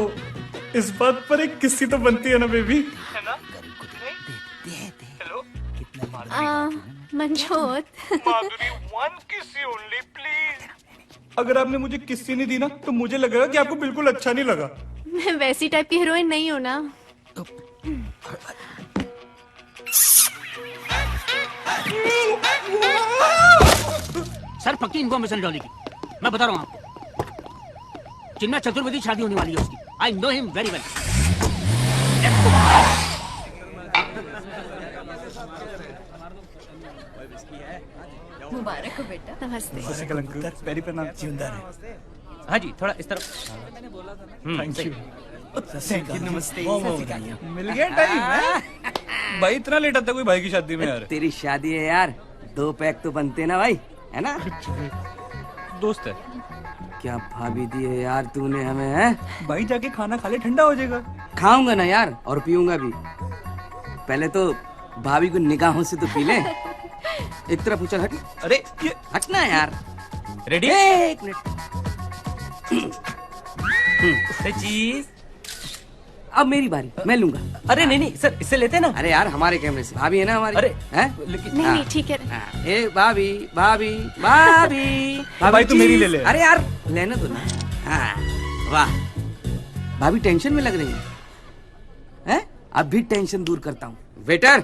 इस बात पर एक किस्सी तो बनती है ना बेबी, है ना? Hello. Manjot. Madhuri, one kiss only, please. अगर आपने मुझे किस्सी नहीं दी ना, तो मुझे लगेगा कि आपको बिल्कुल अच्छा नहीं लगा। मैं वैसी टाइप की हीरोइन नहीं हूँ ना। सर पक्की इन्फॉर्मेशन डॉली की, मैं बता रहा हूँ आपको। चिन्ना चतुर्वेदी शादी होने वाली है उसकी। I know him very well. मुबारक हो बेटा। नमस्ते। पैरी पे नाम जिंदा रहे। हाँ जी, थोड़ा इस तरफ। Thank you. नमस्ते। मिल गया टाइम है? भाई इतना लेट आता कोई भाई की शादी में यार? तेरी शादी है यार, 2 पैक तो बनते ना भाई, है ना? दोस्त है। क्या भाभी दी है यार तूने हमें, है? भाई जाके खाना खा ले, ठंडा हो जाएगा। खाऊंगा ना यार, और पीऊंगा भी। पहले तो भाभी को निगाहों से तो पी ले। एक तरफ उछल, हट। अरे ये हटना यार। रेडी? एक मिनट। चीज। अब मेरी बारी, मैं लूंगा। अरे नहीं नहीं सर, इससे लेते ना। अरे यार हमारे कैमरे से, भाभी है ना हमारी। अरे हैं? लेकिन नहीं नहीं ठीक है। ए भाभी भाभी भाभी भाई तू मेरी ले ले। अरे यार लेना तो ना। हाँ, वाह भाभी टेंशन में लग रही है? अब भी टेंशन दूर करता हूँ। वेटर।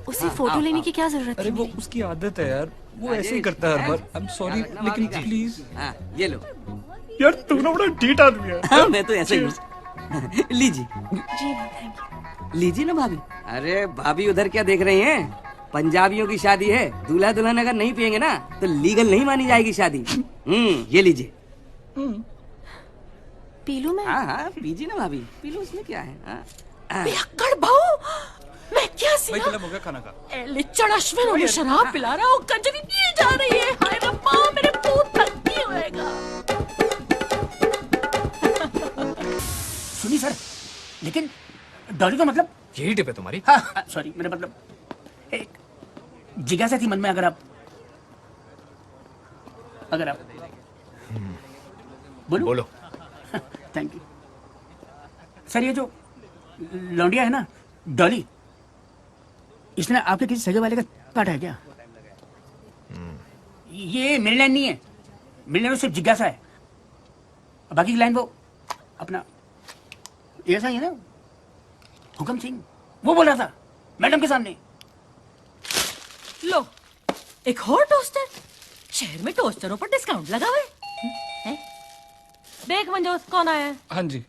उसे फोटो लेने की क्या जरूरत अरे है? वो उसकी आदत है यार, वो ऐसे ही करता है हर बार। आई एम सॉरी, लेकिन प्लीज। ये लो। यार तू ना बड़ा ढीठ आदमी है। हाँ, मैं तो ऐसे ही हूँ। लीजिए। जी थैंक यू। लीजिए ना भाभी। अरे भाभी उधर क्या देख रही हैं? पंजाबियों की शादी है, दूल्हा दुल्हन अगर नहीं पियेंगे ना तो लीगल नहीं मानी जाएगी शादी। ये लीजिए। पी लूं मैं? हाँ पीजिए ना भाभी, पी लो, उसमें क्या है। पियक्कड़ बहू, मैं क्या भाई सिया? चला हो गया खाना खा। लिचड़ अश्विन मुझे शराब पिला रहा हूँ, कंजरी पिए जा रही है। हाय रब्बा, मेरे मुंह तक नहीं होएगा। सुनी सर, लेकिन डॉली का मतलब यही टिप है तुम्हारी? हाँ सॉरी, मेरा मतलब एक जिज्ञासा थी मन में। अगर आप बोलो। Thank you sir. ये जो लौंडिया है ना डॉली, इसने आपके किसी सगे वाले का काटा है क्या? ये मेरी लाइन नहीं है, मेरी लाइन सिर्फ जिज्ञासा है। बाकी की लाइन वो अपना ऐसा ही है ना, हुक्म सिंह वो बोल रहा था मैडम के सामने। लो, एक और टोस्टर। शहर में टोस्टरों पर डिस्काउंट लगा हुआ है। देख मंजोत कौन आया है? हाँ जी।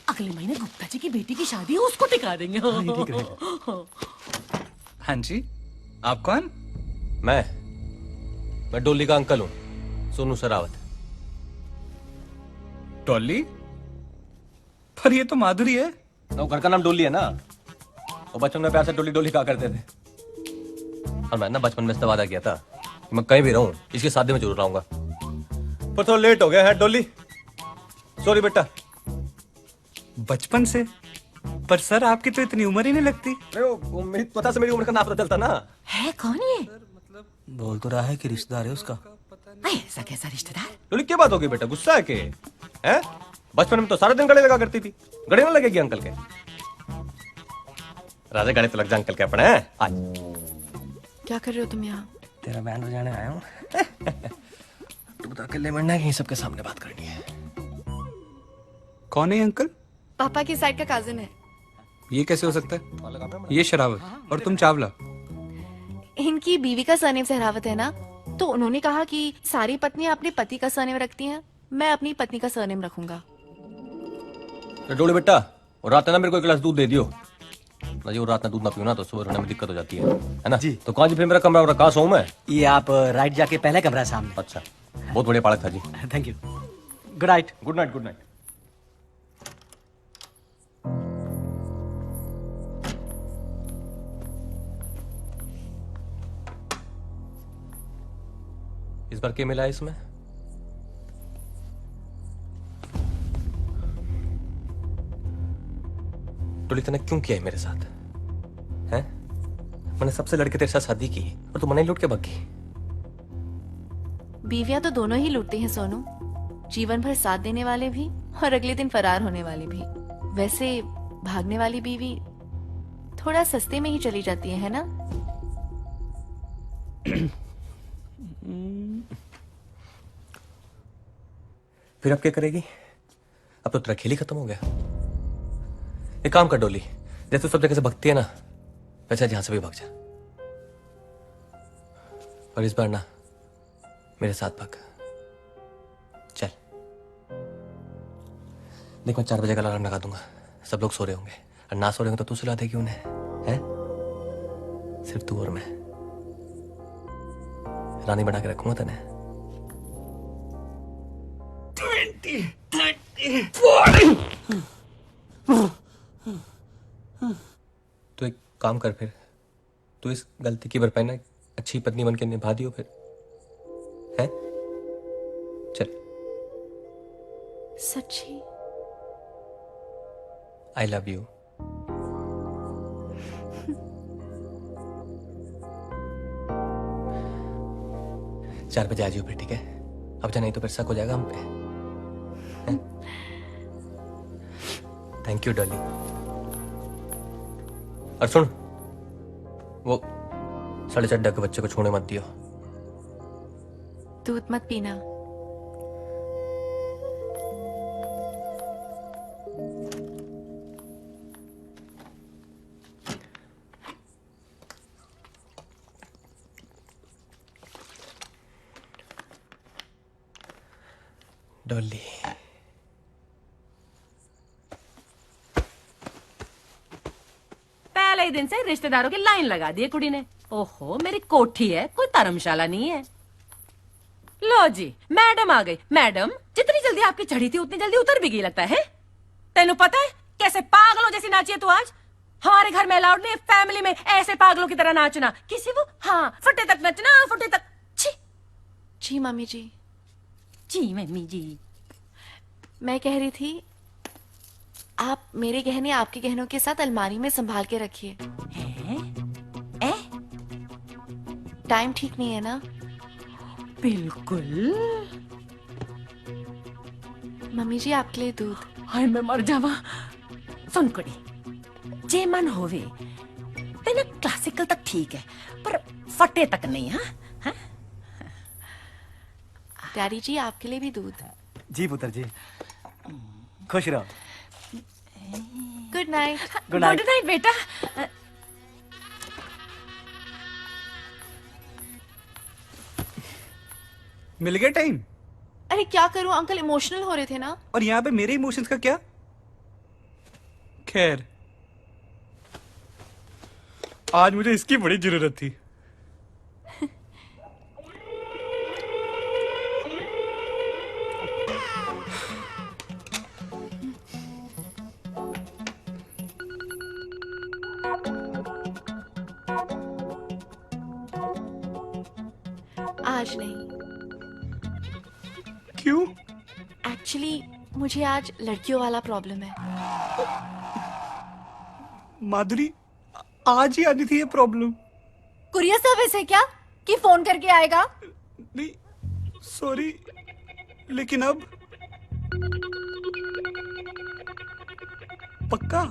अगले महीने गुप्ता जी की बेटी की शादी है, उसको टिका देंगे। हाँ जी, आप कौन? मैं डोली का अंकल हूँ, सोनू सरावत। डॉली? पर ये तो माधुरी है। वो घर का नाम डोली है ना, और बचपन में प्यार से डोली डोली कहा करते थे। और मैं ना बचपन में इससे वादा किया था कि मैं कहीं भी रहूं इसकी शादी में जरूर आऊंगा, पर थोड़ा लेट हो गया है डोली, सॉरी बेटा। बचपन से? पर सर आपकी तो इतनी उम्र ही नहीं लगती। मेरी पता से मेरी उम्र का ना पता चलता ना। है कौन ये? बोल तो रहा है कि रिश्तेदार है उसका। ऐसा कैसा रिश्तेदार? डोली क्या बात हो गई बेटा, गुस्सा है के? हैं? बचपन में तो सारा दिन गले लगा करती थी, गले ना लगेगी अंकल के? राजा गले तो लग जा अंकल के अपने। आज क्या कर रहे हो तुम यहाँ? तेरा बैंड बजाने आया हूँ। तू बता अकेले मरना है कि सबके सामने बात करनी है? कौन है ये अंकल? पापा की साइड का काजिन है। ये कैसे हो सकता है? ये शरावत और तुम चावला। इनकी बीवी का सरनेम सहरावत है ना, तो उन्होंने कहा कि सारी पत्नियां अपने पति का सरनेम रखती हैं, मैं अपनी पत्नी का सरनेम रखूंगा। डोली बेटा, और रात ना मेरे को एक गिलास दूध दे दियो ना जी। वो रात में दूध ना पियो ना तो सुबह उठने में दिक्कत हो जाती है ना जी। तो कहाँ जी फिर मेरा कमरा कहाँ सोऊं मैं? ये आप राइट जाके पहले कमरा है सामने। अच्छा, बहुत बढ़िया पालक था जी। Thank you. Good night. Good night. Good night. इस बार क्या मिला है इसमें? टोली तूने क्यों किया है मेरे साथ? हैं? मैंने सबसे लड़के तेरे साथ शादी की और तू मना ही लूट के भागी। बीवियां तो दोनों ही लूटती हैं सोनू, जीवन भर साथ देने वाले भी और अगले दिन फरार होने वाले भी। वैसे भागने वाली बीवी थोड़ा सस्ते में ही चली जाती है ना? फिर अब क्या करेगी? अब तो तेरा खेल ही खत्म हो गया। एक काम कर डोली, जैसे तू सब जगह से भगती है ना, वैसे जहां से भी भाग जा। और इस बार ना मेरे साथ भाग। चल देख, मैं 4 बजे का अलार्म लगा दूंगा। सब लोग सो रहे होंगे, और ना सो रहे होंगे तो तू सुला देगी उन्हें। हैं? सिर्फ तू और मैं रानी बना के रखूंगा तने। 20, 30, 40। तो एक काम कर, फिर तू इस गलती की भरपाई ना अच्छी पत्नी बन के निभा दियो फिर, हैं? चल। सच्ची? I love you. चार बजे आ जाइयो फिर, ठीक है? अब जा, नहीं तो फिर शक हो जाएगा हम पे। Thank you Dolly. और सुन, वो 4:30 के बच्चे को छोड़ने मत दियो। दूध मत पीना। डॉली, पहले ही दिन से रिश्तेदारों की लाइन लगा दी है कुड़ी ने। ओहो, मेरी कोठी है, कोई धर्मशाला नहीं है। लो जी, मैडम आ गई। मैडम, जितनी जल्दी आपकी चढ़ी थी उतनी जल्दी उतर भी गई लगता है। तेनू पता है कैसे पागलों जैसी नाची है तू आज? हमारे घर में अलाउड नहीं है फैमिली में ऐसे पागलों की तरह नाचना। किसी वो, हाँ, फटे तक नचना, फटे तक। छी। जी मम्मी जी। जी मम्मी जी। मैं कह रही थी, आप मेरे गहने आपके गहनों के साथ अलमारी में संभाल के रखिए। टाइम ठीक नहीं है ना? बिल्कुल। मम्मी जी, आपके लिए दूध। हाय, मैं मर जावा। सुन कुड़ी, जे मन होवे तेना क्लासिकल तक ठीक है, पर फटे तक नहीं। हाँ, डैडी जी, आपके लिए भी दूध। जी पुत्र जी, खुश रहो। Good night. Good night. Good night बेटा। मिल गया टाइम? अरे क्या करूं अंकल, इमोशनल हो रहे थे ना। और यहाँ पे मेरे इमोशंस का क्या? खैर, आज मुझे इसकी बड़ी जरूरत थी। आज नहीं। क्यों? एक्चुअली मुझे आज लड़कियों वाला प्रॉब्लम है। माधुरी, आज ही आनी थी ये प्रॉब्लम। कुरियर सर्विस है क्या कि फोन करके आएगा? सॉरी, लेकिन अब पक्का?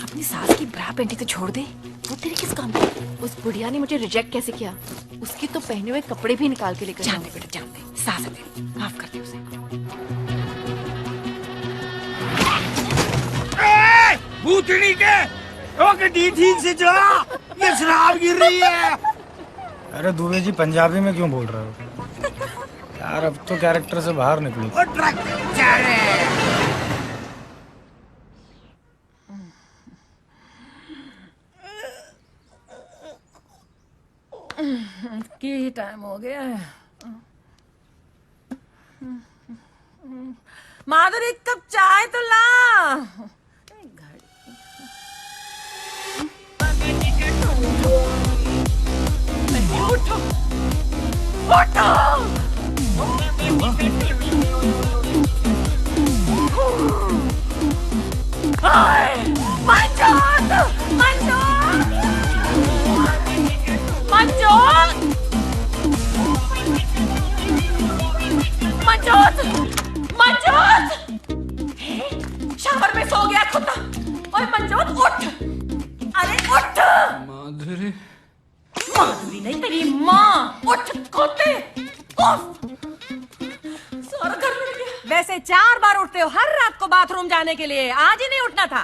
अपनी सास की ब्रा पेंटी तो छोड़ दे, वो तेरे किस काम की? उस बुढ़िया ने मुझे रिजेक्ट कैसे किया? उसकी तो पहने हुए कपड़े भी निकाल के लेकर जान दे बेटा, जान दे, सास है तेरी, माफ कर दे उसे। भूतनी के ओके डी ठीक से जा, ये शराब गिर रही है। अरे दुबे जी पंजाबी में क्यों बोल रहे हो यार? अब तो कैरेक्टर से बाहर निकलो। और ट्रक जा रहे हैं। की टाइम हो गया है। माधुरी, एक कप चाय तो ला। उठो, उठो। हाय, मंजूर, मंजूर, मंजूर, मंजूर, मंजूर। शावर में सो गया कुत्ता। और मंजूर उठ, अरे उठ। माधुरी, माधुरी नहीं, तेरी माँ। उठ कुत्ते, उफ। सारा घर लुट गया। वैसे 4 बार उठते हो हर रात को बाथरूम जाने के लिए, आज ही नहीं उठना था।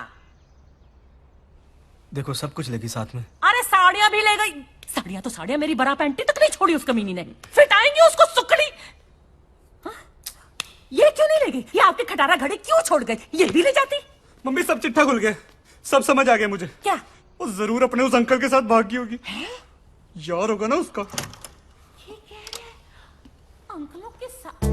देखो सब कुछ लेगी साथ में। अरे साड़ियां भी ले गई। साड़ियां तो साड़ियां, मेरी बरा पैंटी तक नहीं छोड़ी उस कमीनी ने। फिटाएंगी उसको सुकड़ी। हाँ? ये क्यों नहीं ले गई? ये आपकी खटारा घड़ी क्यों छोड़ गई? ये भी ले जाती। मम्मी सब चिट्ठा खुल गया, सब समझ आ गया मुझे। क्या? वो जरूर अपने उस अंकल के साथ भागी होगी। यार होगा ना उसका। अंकलों के साथ।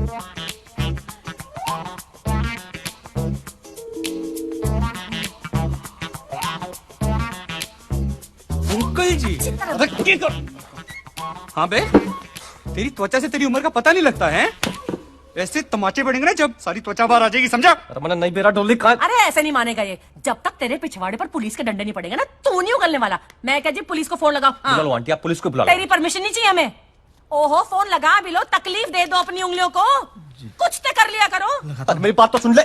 अंकल जी, अरे क्या कर? हाँ बे, तेरी त्वचा से तेरी उम्र का पता नहीं लगता है। ऐसे तमाचे पड़ेंगे ना जब सारी त्वचा बाहर आ जाएगी, समझा? अरे मैंने नहीं बेरा डोली कहा। अरे ऐसे नहीं मानेगा ये। जब तक तेरे पिछवाड़े पर पुलिस के डंडे नहीं पड़ेंगे ना, तू नहीं उगलने वाला। मैं क्या जी पुलिस को फोन लगाओ? बुला लो आंटी, आप पुलिस को बुला लो। तेरी परमिशन नहीं चाहिए हमें। ओहो, फोन लगा भी लो, तकलीफ दे दो अपनी उंगलियों को। कुछ तो कर लिया करो। अरे मेरी बात तो सुन ले।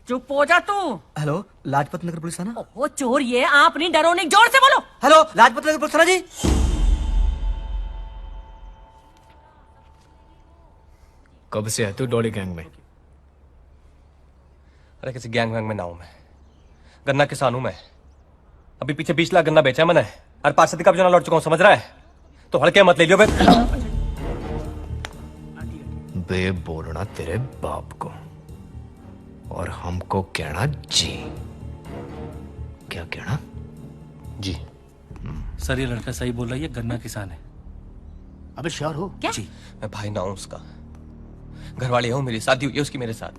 चुप हो जा तू। हेलो, लाजपत नगर पुलिस थाना। ओहो चोर, ये आप नहीं, डरो नहीं, जोर से बोलो। हेलो, लाजपत नगर पुलिस थाना जी। कब से है तू डॉली गैंग में? अरे किसी गैंग वैंग में ना हूं मैं, गन्ना किसान हूं मैं। अभी पीछे 20 लाख गन्ना बेचा है मैंने, और 5 का भी जना लौट चुका हूं, समझ रहा है? तो हल्के मत ले लियो बे। बे बोलना तेरे बाप को, और हमको कहना जी। क्या कहना? जी। सर ये लड़का सही बोल रहा है, ये गन्ना किसान है। अबे श्योर हो? क्या? जी, मैं भाई ना हूं उसका, घर वाले हूं, मेरी शादी हुई है उसकी मेरे साथ।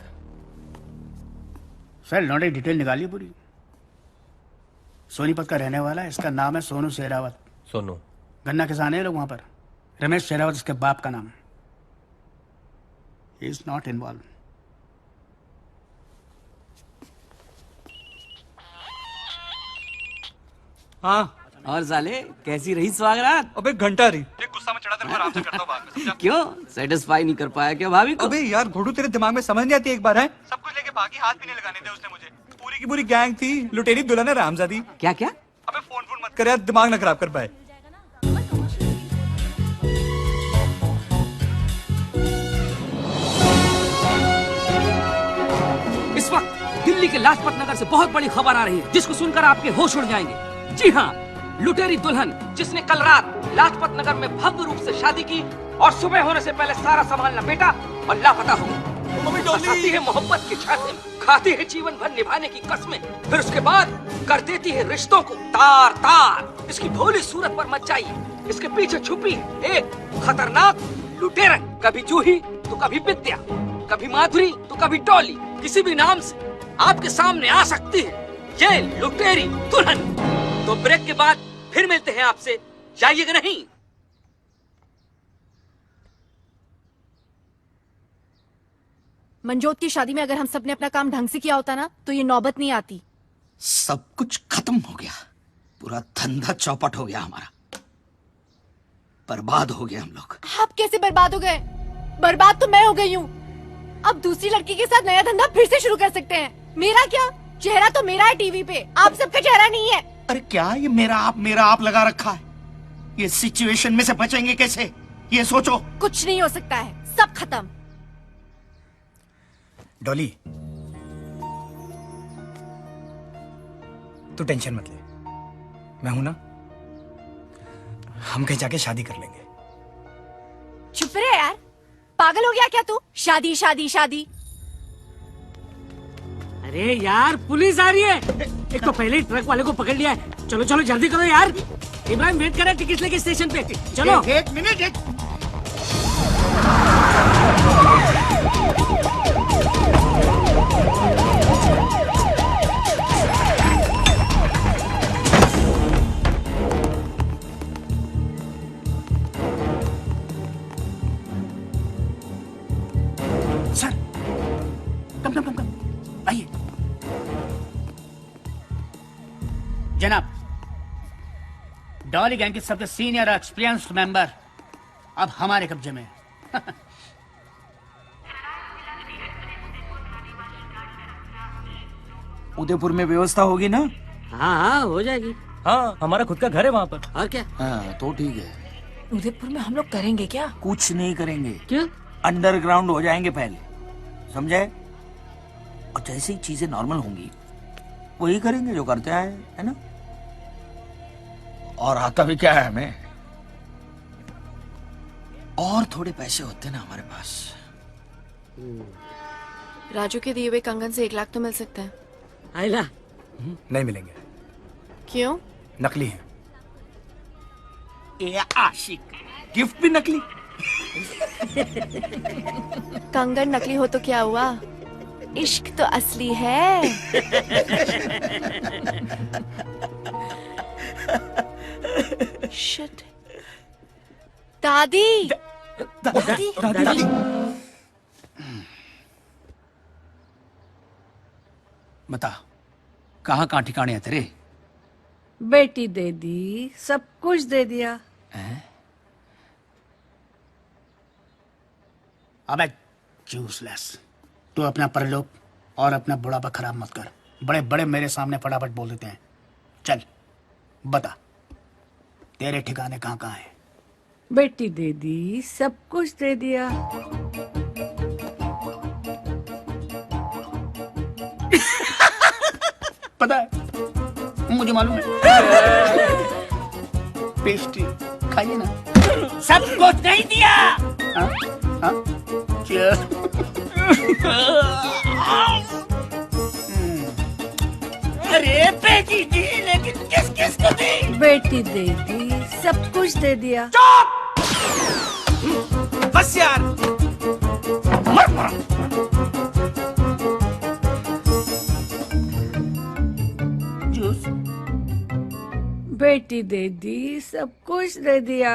सर लौंडे डिटेल निकालिए पूरी। सोनीपत का रहने वाला है, इसका नाम है सोनू शेरावत। सोनू? गन्ना किसान है लोग वहां पर। रमेश शेरावत इसके बाप का नाम है। He is not involve. हाँ। और साले कैसी रही स्वागरात? अबे घंटा रही। गुस्सा में चढ़ा, तेरे को आराम से करता हूं बाद में। क्यों सेटिस्फाई नहीं कर पाया क्या भाभी को? अबे यार घोड़ू, तेरे दिमाग में समझ नहीं आती एक बार है? सब कुछ लेके बाकी हाथ भी नहीं लगाने थे उसने मुझे। पूरी की पूरी गैंग थी, लुटेरी दुल्हन है रामजादी। क्या क्या? अबे फोन मत कर यार, दिमाग ना खराब कर पाए। इस वक्त दिल्ली के लाजपत नगर से बहुत बड़ी खबर आ रही है, जिसको सुनकर आपके होश उड़ जाएंगे। जी हाँ, लुटेरी दुल्हन जिसने कल रात लाजपत नगर में भव्य रूप से शादी की और सुबह होने से पहले सारा सामान लपेटा और लापता हो गई। फंसाती है मोहब्बत के छाते में, खाती है जीवन भर निभाने की कस्में, फिर उसके बाद कर देती है रिश्तों को तार तार। इसकी भोली सूरत पर मत जाइए, इसके पीछे छुपी है एक खतरनाक लुटेरन। कभी जूही तो कभी विद्या, कभी माधुरी तो कभी डॉली, किसी भी नाम से आपके सामने आ सकती है ये लुटेरी दुल्हन। तो ब्रेक के बाद फिर मिलते हैं आपसे, जाइएगा नहीं। मंजोत की शादी में अगर हम सबने अपना काम ढंग से किया होता ना तो ये नौबत नहीं आती। सब कुछ खत्म हो गया, पूरा धंधा चौपट हो गया हमारा, बर्बाद हो गए हम लोग। आप कैसे बर्बाद हो गए? बर्बाद तो मैं हो गई हूँ। अब दूसरी लड़की के साथ नया धंधा फिर से शुरू कर सकते हैं। मेरा क्या, चेहरा तो मेरा है टीवी पे, आप सबका चेहरा नहीं है। अरे क्या ये मेरा आप लगा रखा है? ये सिचुएशन में से बचेंगे कैसे, ये सोचो। कुछ नहीं हो सकता है, सब खत्म। डॉली, तू टेंशन मत ले, मैं हूं ना, हम कहीं जाके शादी कर लेंगे। चुप रहे यार, पागल हो गया क्या तू? शादी शादी शादी। अरे यार पुलिस आ रही है, एक तो पहले ही ट्रक वाले को पकड़ लिया है। चलो चलो जल्दी करो यार, इब्राहिम वेट कर रहा है टिकट लेके स्टेशन पे। चलो एक मिनट। सर कम आइए। जनाब, डॉली गैंग के सबसे सीनियर एक्सपीरियंस्ड मेंबर अब हमारे कब्जे में है। उदयपुर में व्यवस्था होगी ना? हाँ हाँ हो जाएगी। हाँ हमारा खुद का घर है वहाँ पर। और क्या? हाँ तो ठीक है। उदयपुर में हम लोग करेंगे क्या? कुछ नहीं करेंगे। क्यों? अंडरग्राउंड हो जाएंगे पहले, समझे? और जैसे ही चीजें नॉर्मल होंगी वही करेंगे जो करते आए, है ना? और आता भी क्या है हमें, और थोड़े पैसे होते ना हमारे पास। राजू के दिए हुए कंगन से 1 लाख तो मिल सकता है। आइला नहीं मिलेंगे, क्यों? नकली है। ये आशिक, गिफ्ट भी नकली। कंगन नकली हो तो क्या हुआ, इश्क तो असली है। शिट। दादी दादी। बता, कहाँ कहाँ ठिकाने हैं तेरे? बेटी दे दी, सब कुछ दे दिया। अबे यूजलेस, तू अपना परलोक और अपना बुढ़ापा खराब मत कर। बड़े बड़े मेरे सामने फटाफट बोल देते हैं। चल बता, तेरे ठिकाने कहाँ कहाँ है? बेटी दे दी, सब कुछ दे दिया। पता है, मुझे मालूम है। पेस्ट्री खाइए ना। सब कुछ नहीं दिया। हाँ? हाँ? अरे बेटी दी, लेकिन किस किस को दी? बेटी दे दी, सब कुछ दे दिया। बस यार, मर मर। जूस। बेटी दे दी, सब कुछ दे दिया।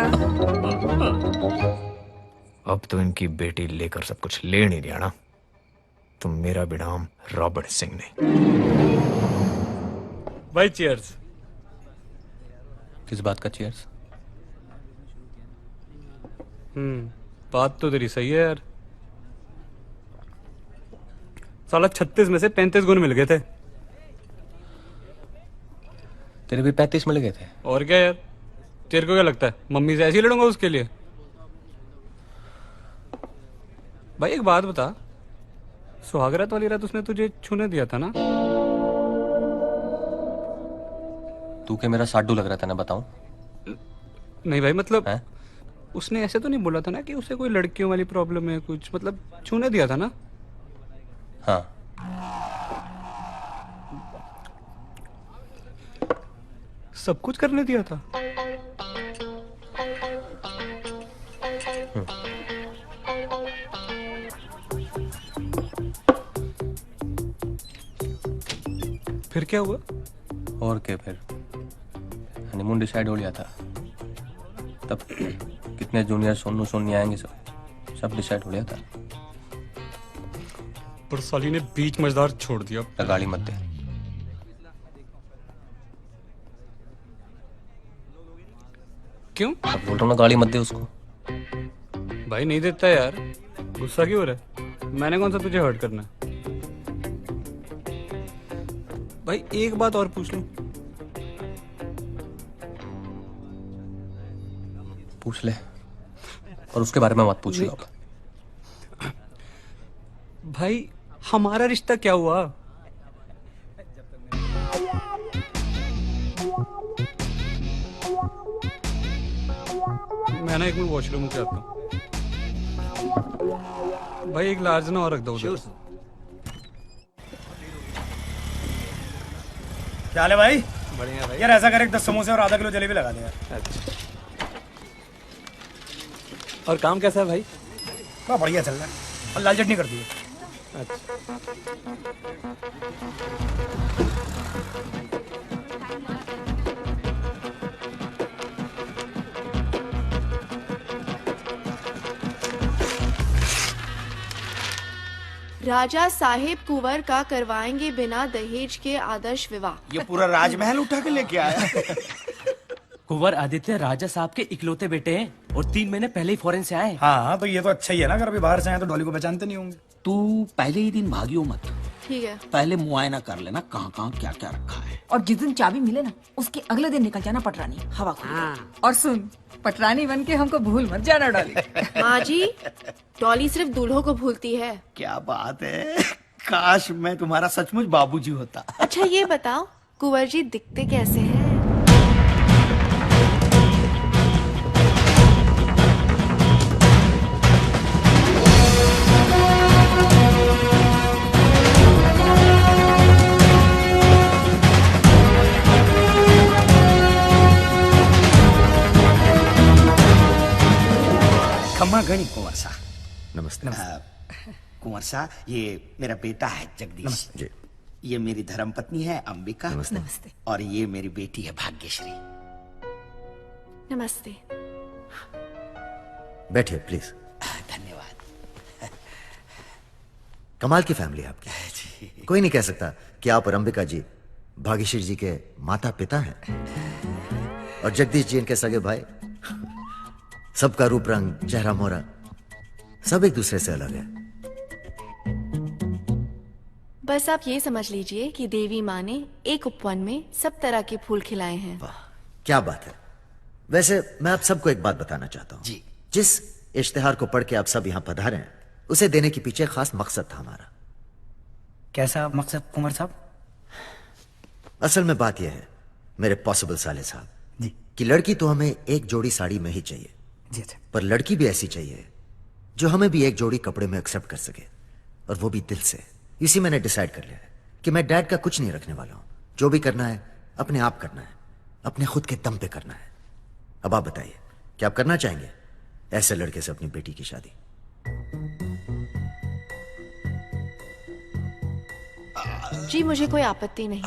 अब तो इनकी बेटी लेकर सब कुछ ले नहीं दिया ना, तो मेरा भी नाम रॉबर्ट सिंह नहीं। भाई चीयर्स। किस बात का चीयर्स? बात तो तेरी सही है यार। साला 36 में से 35 गुण मिल गए थे। तेरे भी 35 मिल गए थे। और क्या यार, तेरे को क्या लगता है मम्मी से ऐसे ही लड़ूंगा उसके लिए? भाई एक बात बता, सुहागरात वाली रात उसने तुझे छूने दिया था ना? तू क्या मेरा साडू लग रहा था ना, बताऊं? नहीं भाई, मतलब उसने ऐसे तो नहीं बोला था ना कि उसे कोई लड़कियों वाली प्रॉब्लम है कुछ, मतलब छूने दिया था ना? हाँ। सब कुछ करने दिया था। फिर क्या हुआ? और क्या फिर हनीमून डिसाइड हो लिया था। तब कितने जूनियर सोनू सोनी आएंगे सब डिसाइड हो लिया था। पर साली ने बीच मजेदार छोड़ दिया। गाली मत दे। क्यों? अब बोल रहा हूँ ना गाली मत दे उसको। भाई नहीं देता यार, गुस्सा क्यों हो रहा है? मैंने कौन सा तुझे हर्ट करना है? भाई एक बात और पूछ लूं? पूछ ले, और उसके बारे में मत पूछिए। भाई हमारा रिश्ता क्या हुआ? मैं ना एक मिनट वॉशरूम से आता हूँ। भाई एक लार्ज ना और रख दो उधर। क्या हाल है भाई? बढ़िया भाई। यार ऐसा कर, 10 समोसे और आधा किलो जलेबी लगा दे यार। अच्छा। और काम कैसा है भाई? बड़ा बढ़िया चल रहा है, और लाल चटनी कर दी है। राजा साहेब कुंवर का करवाएंगे बिना दहेज के आदर्श विवाह। ये पूरा राजमहल उठा के लेके आया। कुंवर आदित्य राजा साहब के इकलौते बेटे हैं और 3 महीने पहले ही फॉरेन से आए। हाँ तो ये तो अच्छा ही है ना, अगर अभी बाहर से आए तो डॉली को पहचानते नहीं होंगे। तू पहले ही दिन भागियो मत, ठीक है। पहले मुआयना कर लेना कहाँ कहाँ क्या क्या रखा है। और जिस दिन चाबी मिले ना उसके अगले दिन निकल जाना पटरानी, हवा खुल। और सुन, पटरानी बन के हमको भूल मत जाना डॉली। माँ जी, डॉली सिर्फ दूल्हों को भूलती है। क्या बात है, काश मैं तुम्हारा सचमुच बाबूजी होता। अच्छा ये बताओ, कुंवर जी दिखते कैसे हैं? खम्मा गणी कुंवर सा। नमस्ते। कुंवर सा, ये मेरा बेटा है जगदीश जी। ये मेरी धर्मपत्नी है अंबिका। नमस्ते। और ये मेरी बेटी है भाग्यश्री। नमस्ते। बैठिए प्लीज। धन्यवाद। कमाल की फैमिली है आपकी। कोई नहीं कह सकता कि आप और अंबिका जी भाग्यश्री जी के माता पिता हैं, और जगदीश जी इनके सगे भाई। सबका रूप रंग, चेहरा मोहरा सब एक दूसरे से अलग है। बस आप ये समझ लीजिए कि देवी माँ ने एक उपवन में सब तरह के फूल खिलाए हैं। क्या बात है। वैसे मैं आप सबको एक बात बताना चाहता हूँ जी। जिस इश्तिहार को पढ़ के आप सब यहाँ पधारे हैं, उसे देने के पीछे खास मकसद था हमारा। कैसा मकसद कुंवर साहब? असल में बात यह है मेरे पॉसिबल साले साहब जी, कि लड़की तो हमें एक जोड़ी साड़ी में ही चाहिए जी। अच्छा। पर लड़की भी ऐसी चाहिए जो हमें भी एक जोड़ी कपड़े में एक्सेप्ट कर सके, और वो भी दिल से। इसी मैंने डिसाइड कर लिया है कि मैं डैड का कुछ नहीं रखने वाला हूं। जो भी करना है अपने आप करना है, अपने खुद के दम पे करना है। अब आप बताइए, क्या आप करना चाहेंगे ऐसे लड़के से अपनी बेटी की शादी? जी मुझे कोई आपत्ति नहीं।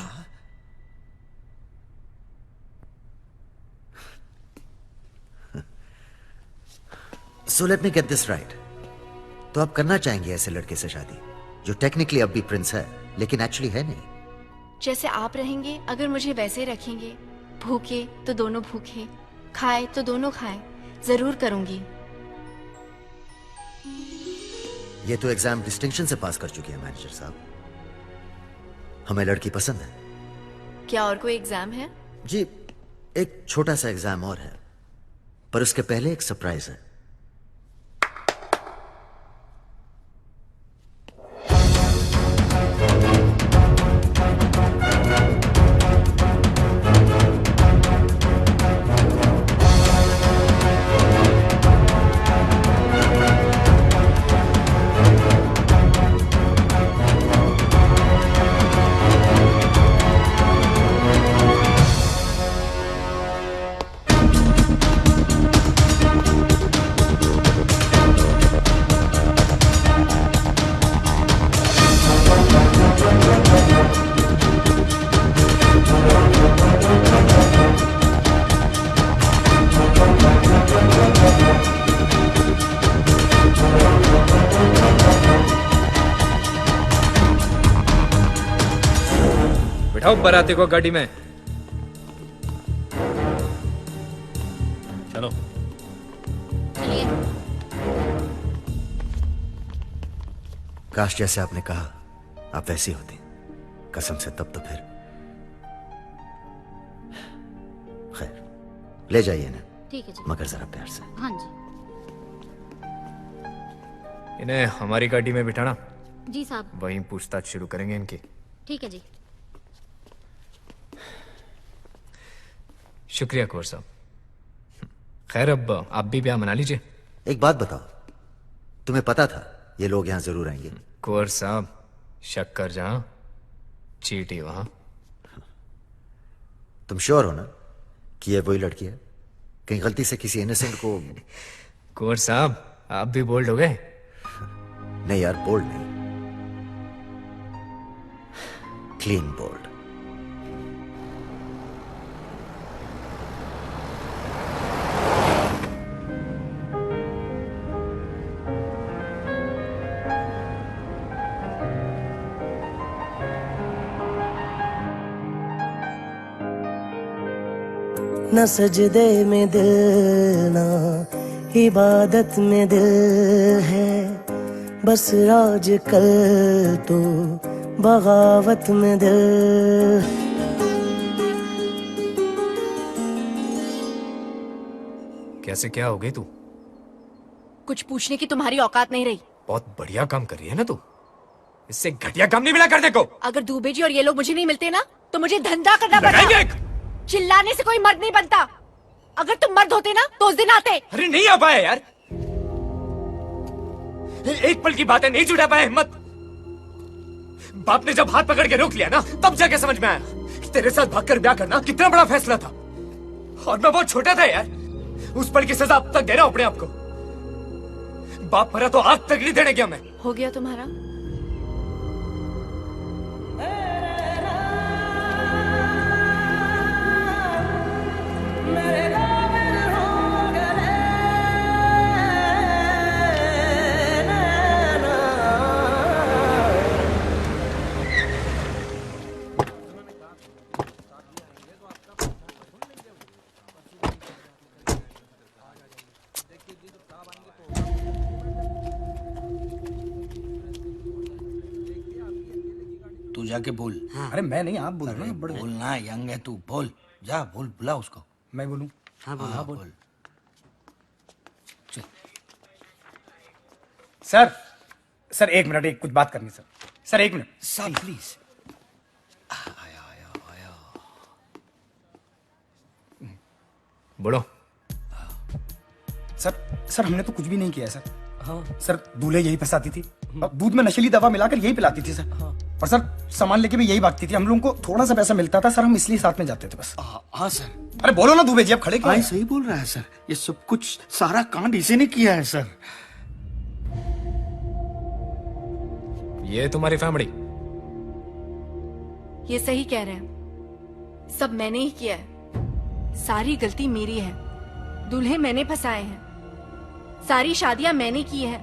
So let me get this right. तो आप करना चाहेंगे ऐसे लड़के से शादी जो टेक्निकली अब भी प्रिंस है लेकिन एक्चुअली है नहीं? जैसे आप रहेंगे, अगर मुझे वैसे रखेंगे, भूखे तो दोनों भूखे, खाए तो दोनों खाए, जरूर करूंगी। ये तो एग्जाम डिस्टिंक्शन से पास कर चुकी है मैनेजर साहब। हमें लड़की पसंद है। क्या और कोई एग्जाम है? जी एक छोटा सा एग्जाम और है, पर उसके पहले एक सरप्राइज है। बैठाओ बराती को गाड़ी में। चलो। चलिए। काश जैसे आपने कहा आप वैसी होती, कसम से तब तो फिर। खैर ले जाइए ना। ठीक है जी। मगर जरा प्यार से। हाँ जी। इन्हें हमारी गाड़ी में बिठाना। जी साहब। वहीं पूछताछ शुरू करेंगे इनकी। ठीक है जी। शुक्रिया कौर साहब। खैर अब आप भी ब्याह मना लीजिए। एक बात बताओ, तुम्हें पता था ये लोग यहां जरूर आएंगे? कौर साहब, शक्कर जहां चीटी वहां। तुम श्योर हो ना कि ये वही लड़की है? कहीं गलती से किसी इनोसेंट को। कौर साहब आप भी बोल्ड हो गए। नहीं यार, बोल्ड नहीं, क्लीन बोल्ड। न सजदे में दिल ना इबादत में दिल है, बस राज कल तो बगावत में दिल। कैसे क्या हो गई तू? कुछ पूछने की तुम्हारी औकात नहीं रही। बहुत बढ़िया काम कर रही है ना तू। इससे घटिया काम नहीं मिला करने को। अगर दुबे जी और ये लोग मुझे नहीं मिलते ना तो मुझे धंधा करना पड़ता। चिल्लाने से कोई मर्द नहीं बनता। अगर तुम मर्द होते ना तो उस दिन आते। अरे नहीं आ पाया यार, एक पल की बात है, नहीं जुटा पाया हिम्मत। बाप ने जब हाथ पकड़ के रोक लिया ना तब जाके समझ में आया तेरे साथ भागकर ब्याह करना कितना बड़ा फैसला था। और मैं बहुत छोटा था यार, उस पल की सजा अब तक दे रहा हूं अपने आप को। बाप मरा तो आग तक नहीं देने गया मैं। हो गया तुम्हारा? तू जाके बोल। हाँ। अरे मैं नहीं, आप बोल रहे हैं। बड़े बोलना, यंग है तू, बोल जा, बोल, बुला उसको। मैं बोलूं? हाँ बोल, हाँ बोल। सर एक मिनट, एक कुछ बात करनी सर। सर एक मिनट सर प्लीज। बोलो। सर हमने तो कुछ भी नहीं किया है सर। हाँ। सर दूल्हे यही फंसाती थी और दूध में नशीली दवा मिलाकर यही पिलाती थी सर। हाँ। और सर सामान लेके भी यही भागती थी। हम लोगों को थोड़ा सा पैसा मिलता था सर, हम इसलिए साथ में जाते थे बस। हाँ सर। अरे बोलो ना दुबे जी, आप खड़े क्यों हैं? सही बोल रहा है सर, ये सब कुछ सारा कांड इसी ने किया है सर। ये तुम्हारी फैमिली? ये सही कह रहे हैं, सब मैंने ही किया है। सारी गलती मेरी है। दूल्हे मैंने फंसाए हैं, सारी शादियां मैंने की है,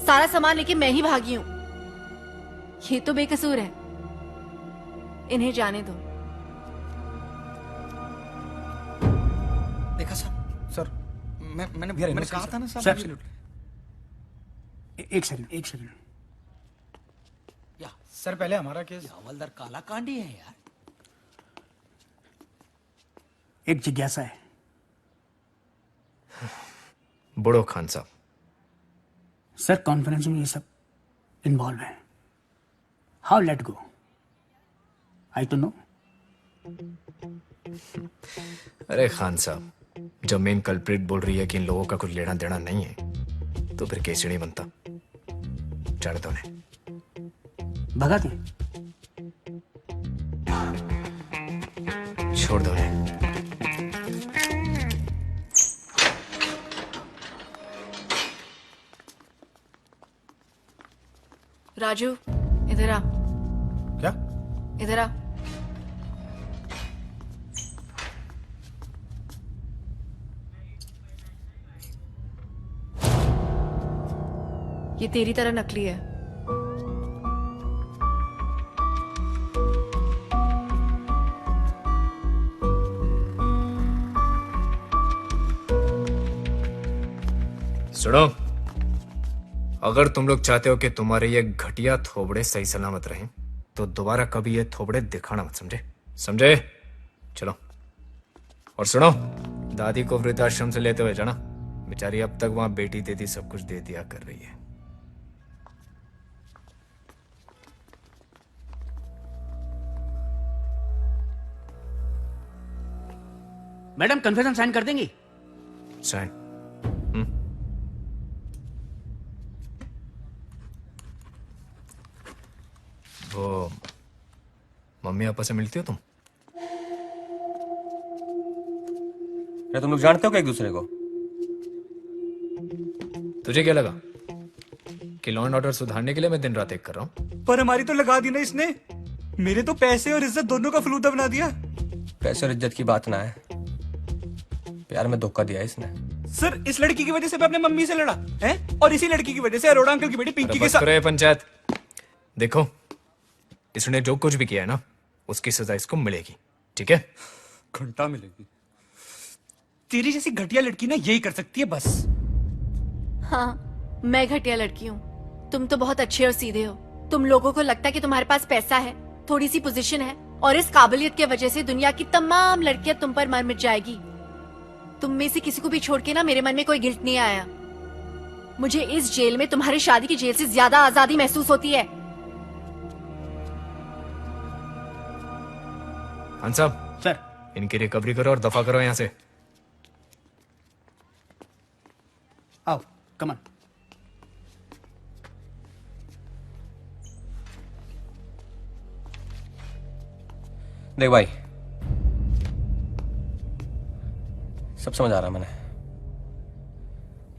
सारा सामान लेके मैं ही भागी हूं। ये तो बेकसूर है, इन्हें जाने दो। देखा सर, मैंने कहा था ना सर। एक सेकंड सर, पहले हमारा केस। हवलदार काला कांडी है यार। एक जिज्ञासा है। बड़ो खान साहब। सर कॉन्फ्रेंस में ये सब इन्वॉल्व है। How let go? आई तो नो। अरे खान साहब, जब मेन कल्प्रिट बोल रही है कि इन लोगों का कुछ लेना देना नहीं है तो फिर केस नहीं बनता। चढ़ दो ने भगा दे, छोड़ दो ने। राजू इधर आ। क्या? इधर आ। ये तेरी तरह नकली है। सुनो, अगर तुम लोग चाहते हो कि तुम्हारे ये घटिया थोबड़े सही सलामत रहें तो दोबारा कभी ये थोबड़े दिखाना मत, समझे? समझे? चलो। और सुनो, दादी को वृद्धाश्रम से लेते हुए जाना, बेचारी अब तक वहां बेटी देती सब कुछ दे दिया कर रही है। मैडम कन्फेशन साइन कर देंगी? साइन। वो मम्मी पापा से मिलती हो तुम? क्या तुम लोग जानते हो क्या एक दूसरे को? तुझे क्या लगा कि लॉ एंड ऑर्डर सुधारने के लिए मैं दिन रात एक कर रहा हूँ? पर हमारी तो लगा दी ना इसने। मेरे तो पैसे और इज्जत दोनों का फलूदा बना दिया। पैसे और इज्जत की बात ना है, प्यार में धोखा दिया इसने। सर, इस लड़की की वजह से मैं अपने मम्मी से लड़ा है, और इसी लड़की की वजह से अरोड़ा अंकल की बेटी पिंकी के साथ। पंचायत, देखो इसने जो कुछ भी किया है ना, उसकी सजा इसको मिलेगी, ठीक है? घंटा मिलेगी। तेरी जैसी घटिया लड़की ना यही कर सकती है बस। हाँ, मैं घटिया लड़की हूँ। तुम तो बहुत अच्छे और सीधे हो। तुम लोगों को लगता है कि तुम्हारे पास पैसा है, थोड़ी सी पोजीशन है, और इस काबिलियत की वजह से दुनिया की तमाम लड़कियां तुम पर मर मिट जाएगी। तुम में से किसी को भी छोड़ के ना मेरे मन में कोई गिल्ट नहीं आया। मुझे इस जेल में तुम्हारी शादी की जेल से ज्यादा आजादी महसूस होती है। खान साहब, सर, इनकी रिकवरी करो और दफा करो यहां से। आओ, कमन। देख भाई, सब समझ आ रहा मैंने।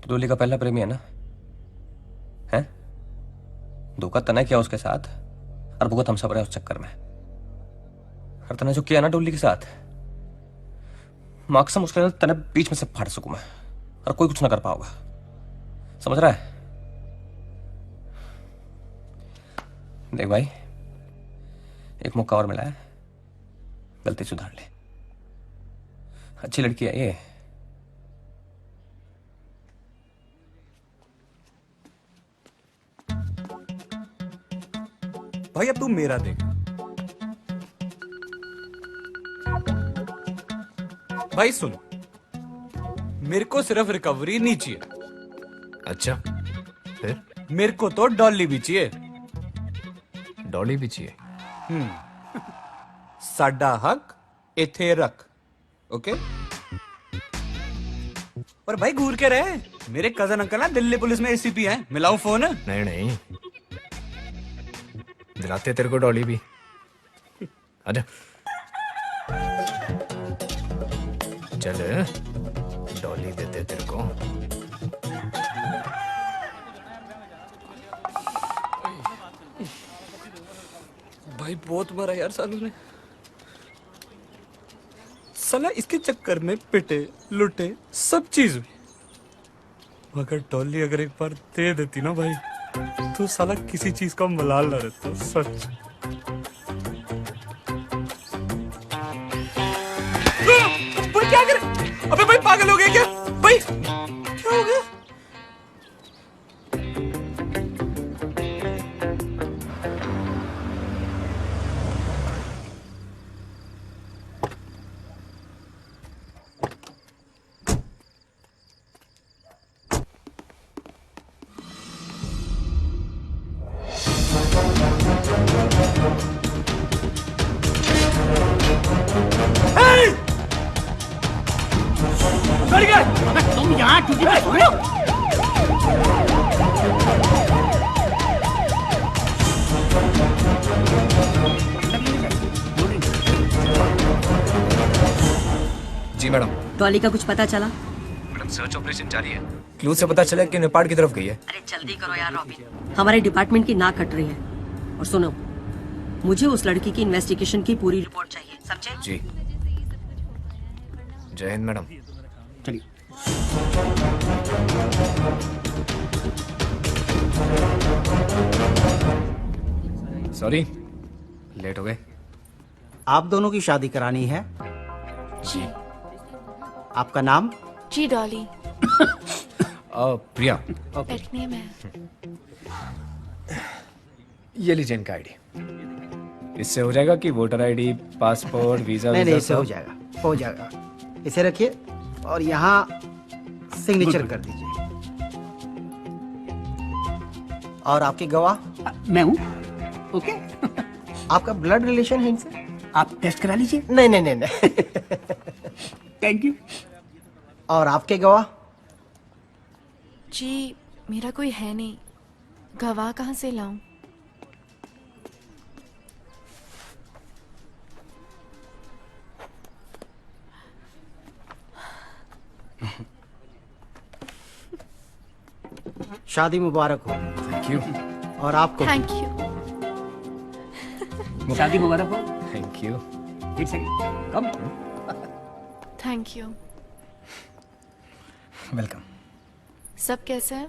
तो डोली का पहला प्रेमी है ना? है? धोखा तने किया उसके साथ और भुगत हम सब रहे उस चक्कर में। और तने जो किया ना डोली के साथ, माकसम उसके तने बीच में से फाड़ सकूं मैं और कोई कुछ ना कर पाओगा। समझ रहा है? देख भाई, एक मौका और मिला है, गलती सुधार ले। अच्छी लड़की है ये। भाई अब तू मेरा देख। भाई सुन, मेरे को सिर्फ रिकवरी नहीं चाहिए। अच्छा, फिर? मेरे को तो डॉली भी चाहिए। डॉली भी चाहिए? साडा हक इथे रख, ओके? और भाई घूर के रहे, मेरे कजन अंकल ना दिल्ली पुलिस में एसीपी हैं। मिलाऊं फोन? नहीं नहीं, दिलाते तेरे को डॉली भी। आजा चल, डॉली देते तेरे को। भाई बहुत मरा यार सालू ने। साला इसके चक्कर में पिटे लुटे सब चीज में। मगर डॉली अगर एक बार दे देती ना भाई, तो साला किसी चीज का मलाल ना रहता। सच। भाई क्या कर? अबे भाई पागल हो गया क्या? भाई क्या हो गया? तुम यहाँ टूटी पे सो रहे हो? जी मैडम। डॉली का कुछ पता चला? मैडम सर्च ऑपरेशन जारी है। क्लू से पता चला कि नेपाल की तरफ गई है। अरे जल्दी करो यार रॉबिन, हमारे डिपार्टमेंट की नाक कट रही है। और सुनो, मुझे उस लड़की की इन्वेस्टिगेशन की पूरी रिपोर्ट चाहिए, समझे? जी। जय हिंद मैडम। चलिए। सॉरी, लेट हो गए। आप दोनों की शादी करानी है? जी। आपका नाम? जी डॉली। प्रिया बैठने में ये लीजिए इनका आईडी। इससे हो जाएगा कि वोटर आईडी, पासपोर्ट, वीजा? नहीं वीजा इससे हो सब? जाएगा, हो जाएगा। इसे रखिए और यहाँ सिग्नेचर कर दीजिए। और आपके गवाह? मैं हूँ। ओके। आपका ब्लड रिलेशन है इनसे? आप टेस्ट करा लीजिए। नहीं नहीं नहीं नहीं। Thank you. और आपके गवाह? जी मेरा कोई है नहीं, गवाह कहाँ से लाऊं? शादी मुबारक हो। Thank you. और आपको? Thank you. शादी मुबारक हो। Thank you. एक second, come. Thank you. Welcome. सब कैसे हैं?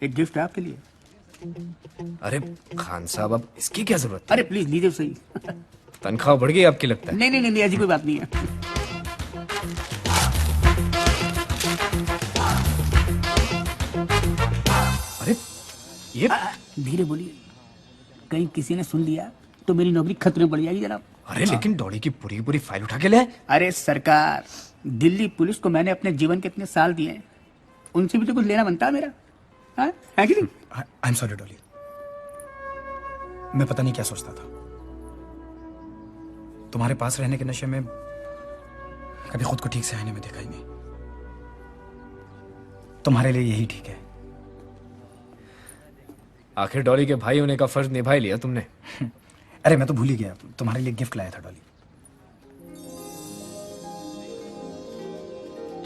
एक गिफ्ट है आपके लिए। अरे खान साहब, अब इसकी क्या जरूरत? अरे प्लीज लीजिए सही। तनख्वाह बढ़ गई आपकी लगता है? नहीं नहीं नहीं, ऐसी कोई बात नहीं है। अरे ये धीरे बोलिए, कहीं किसी ने सुन लिया तो मेरी नौकरी खतरे में पड़ जाएगी जनाब। अरे लेकिन डॉली की पूरी पूरी फाइल उठा के ले आए। अरे सरकार, दिल्ली पुलिस को मैंने अपने जीवन के इतने साल दिए हैं, उनसे भी तो कुछ लेना बनता है मेरा, हाँ? है कि नहीं? आई एम सॉरी डॉली, मैं पता नहीं क्या सोचता था। तुम्हारे पास रहने के नशे में कभी खुद को ठीक से आईने में देखा ही नहीं। तुम्हारे लिए यही ठीक है। आखिर डॉली के भाई होने का फर्ज निभा ही लिया तुमने। अरे मैं तो भूल ही गया, तुम्हारे लिए गिफ्ट लाया था डॉली।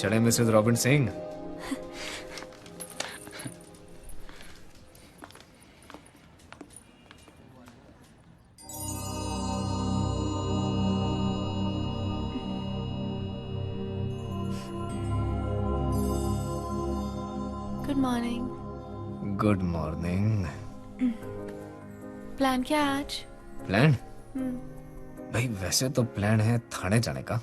चले Mrs robin Singh. Good morning. Good morning. Plan क्या है आज? प्लान? हम्म, भाई वैसे तो प्लान है थाने जाने का,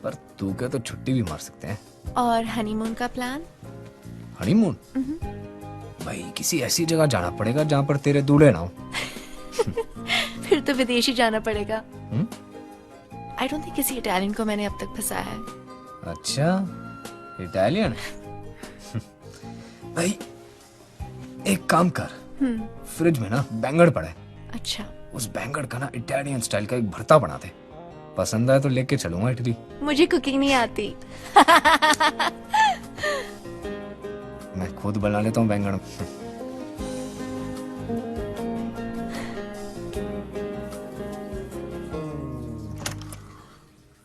पर तू क्या तो छुट्टी भी मार सकते हैं। और हनीमून का प्लान? हनीमून? भाई किसी ऐसी जगह जाना पड़ेगा जहाँ पर तेरे दूल्हे ना हो। फिर तो विदेश ही जाना पड़ेगा। हम्म? आई डोंट थिंक किसी इटालियन को मैंने अब तक फंसाया है। अच्छा, इटालियन? भाई एक काम कर, हम्म, फ्रिज में ना बैंगन पड़ा है, अच्छा। उस बैंगन का ना इटालियन स्टाइल का एक भरता बना दे। पसंद आए तो लेके चलूंगा इटली। मुझे कुकिंग नहीं आती। मैं खुद बना लेता हूँ बैंगन।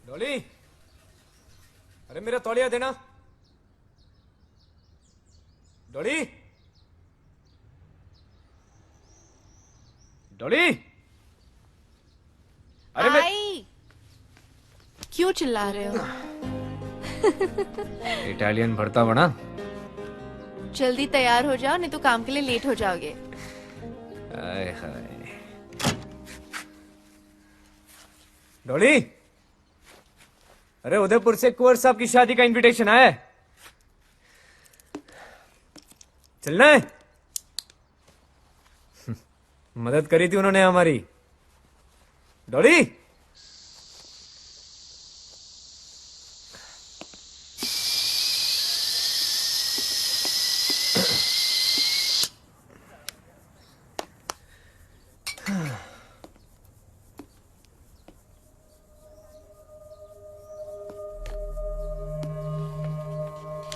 डॉली, अरे मेरा तौलिया देना। डॉली, डॉली, अरे मैं आई। क्यों चिल्ला रहे हो? इटालियन भरता बना। जल्दी तैयार हो जाओ, नहीं तो काम के लिए लेट हो जाओगे। आय हाय। डॉली, अरे उदयपुर से कुंवर साहब की शादी का इनविटेशन आया है, चलना है? मदद करी थी उन्होंने हमारी। Dolly,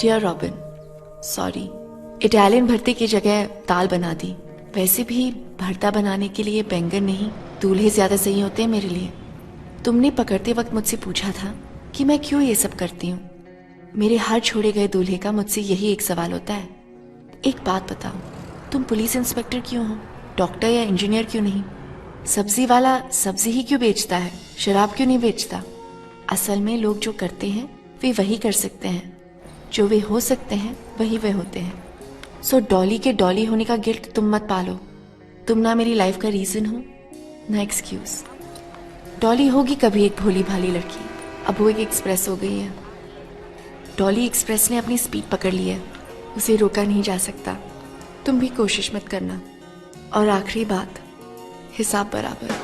dear Robin, sorry, Italian भरते की जगह दाल बना दी। वैसे भी भरता बनाने के लिए बैंगन नहीं, दूल्हे ज्यादा सही होते हैं मेरे लिए। तुमने पकड़ते वक्त मुझसे पूछा था कि मैं क्यों ये सब करती हूँ। मेरे हर छोड़े गए दूल्हे का मुझसे यही एक सवाल होता है, एक बात बताओ, तुम पुलिस इंस्पेक्टर क्यों हो, डॉक्टर या इंजीनियर क्यों नहीं? सब्जी वाला सब्जी ही क्यों बेचता है, शराब क्यों नहीं बेचता? असल में लोग जो करते हैं वे वही कर सकते हैं, जो वे हो सकते हैं वही वे होते हैं। सो डॉली के डॉली होने का गिल्ट तुम मत पालो। तुम ना मेरी लाइफ का रीजन हो ना एक्सक्यूज। डॉली होगी कभी एक भोली भाली लड़की, अब वो एक एक्सप्रेस हो गई है। डॉली एक्सप्रेस ने अपनी स्पीड पकड़ ली है, उसे रोका नहीं जा सकता। तुम भी कोशिश मत करना। और आखिरी बात, हिसाब बराबर।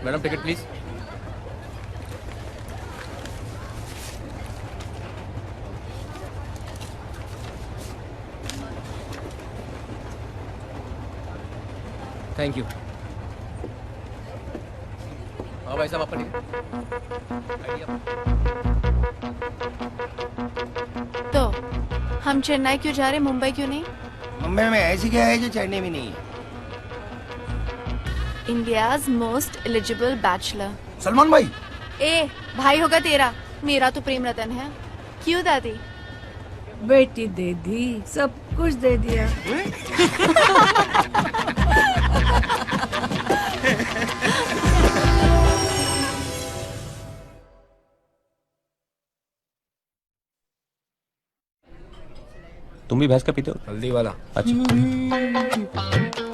Madam ticket please. Thank you. हाँ भाई साहब, आपका टिकट। तो हम चेन्नई क्यों जा रहे, मुंबई क्यों नहीं? मुंबई में ऐसी क्या है जो चेन्नई में नहीं है? India's most eligible bachelor. Salman भाई। ए भाई होगा तेरा, मेरा तो प्रेम रतन है। क्यों दादी? बेटी दे दी, सब कुछ दे दिया। तुम भी भैंस का पीते हो? हल्दी वाला। अच्छा।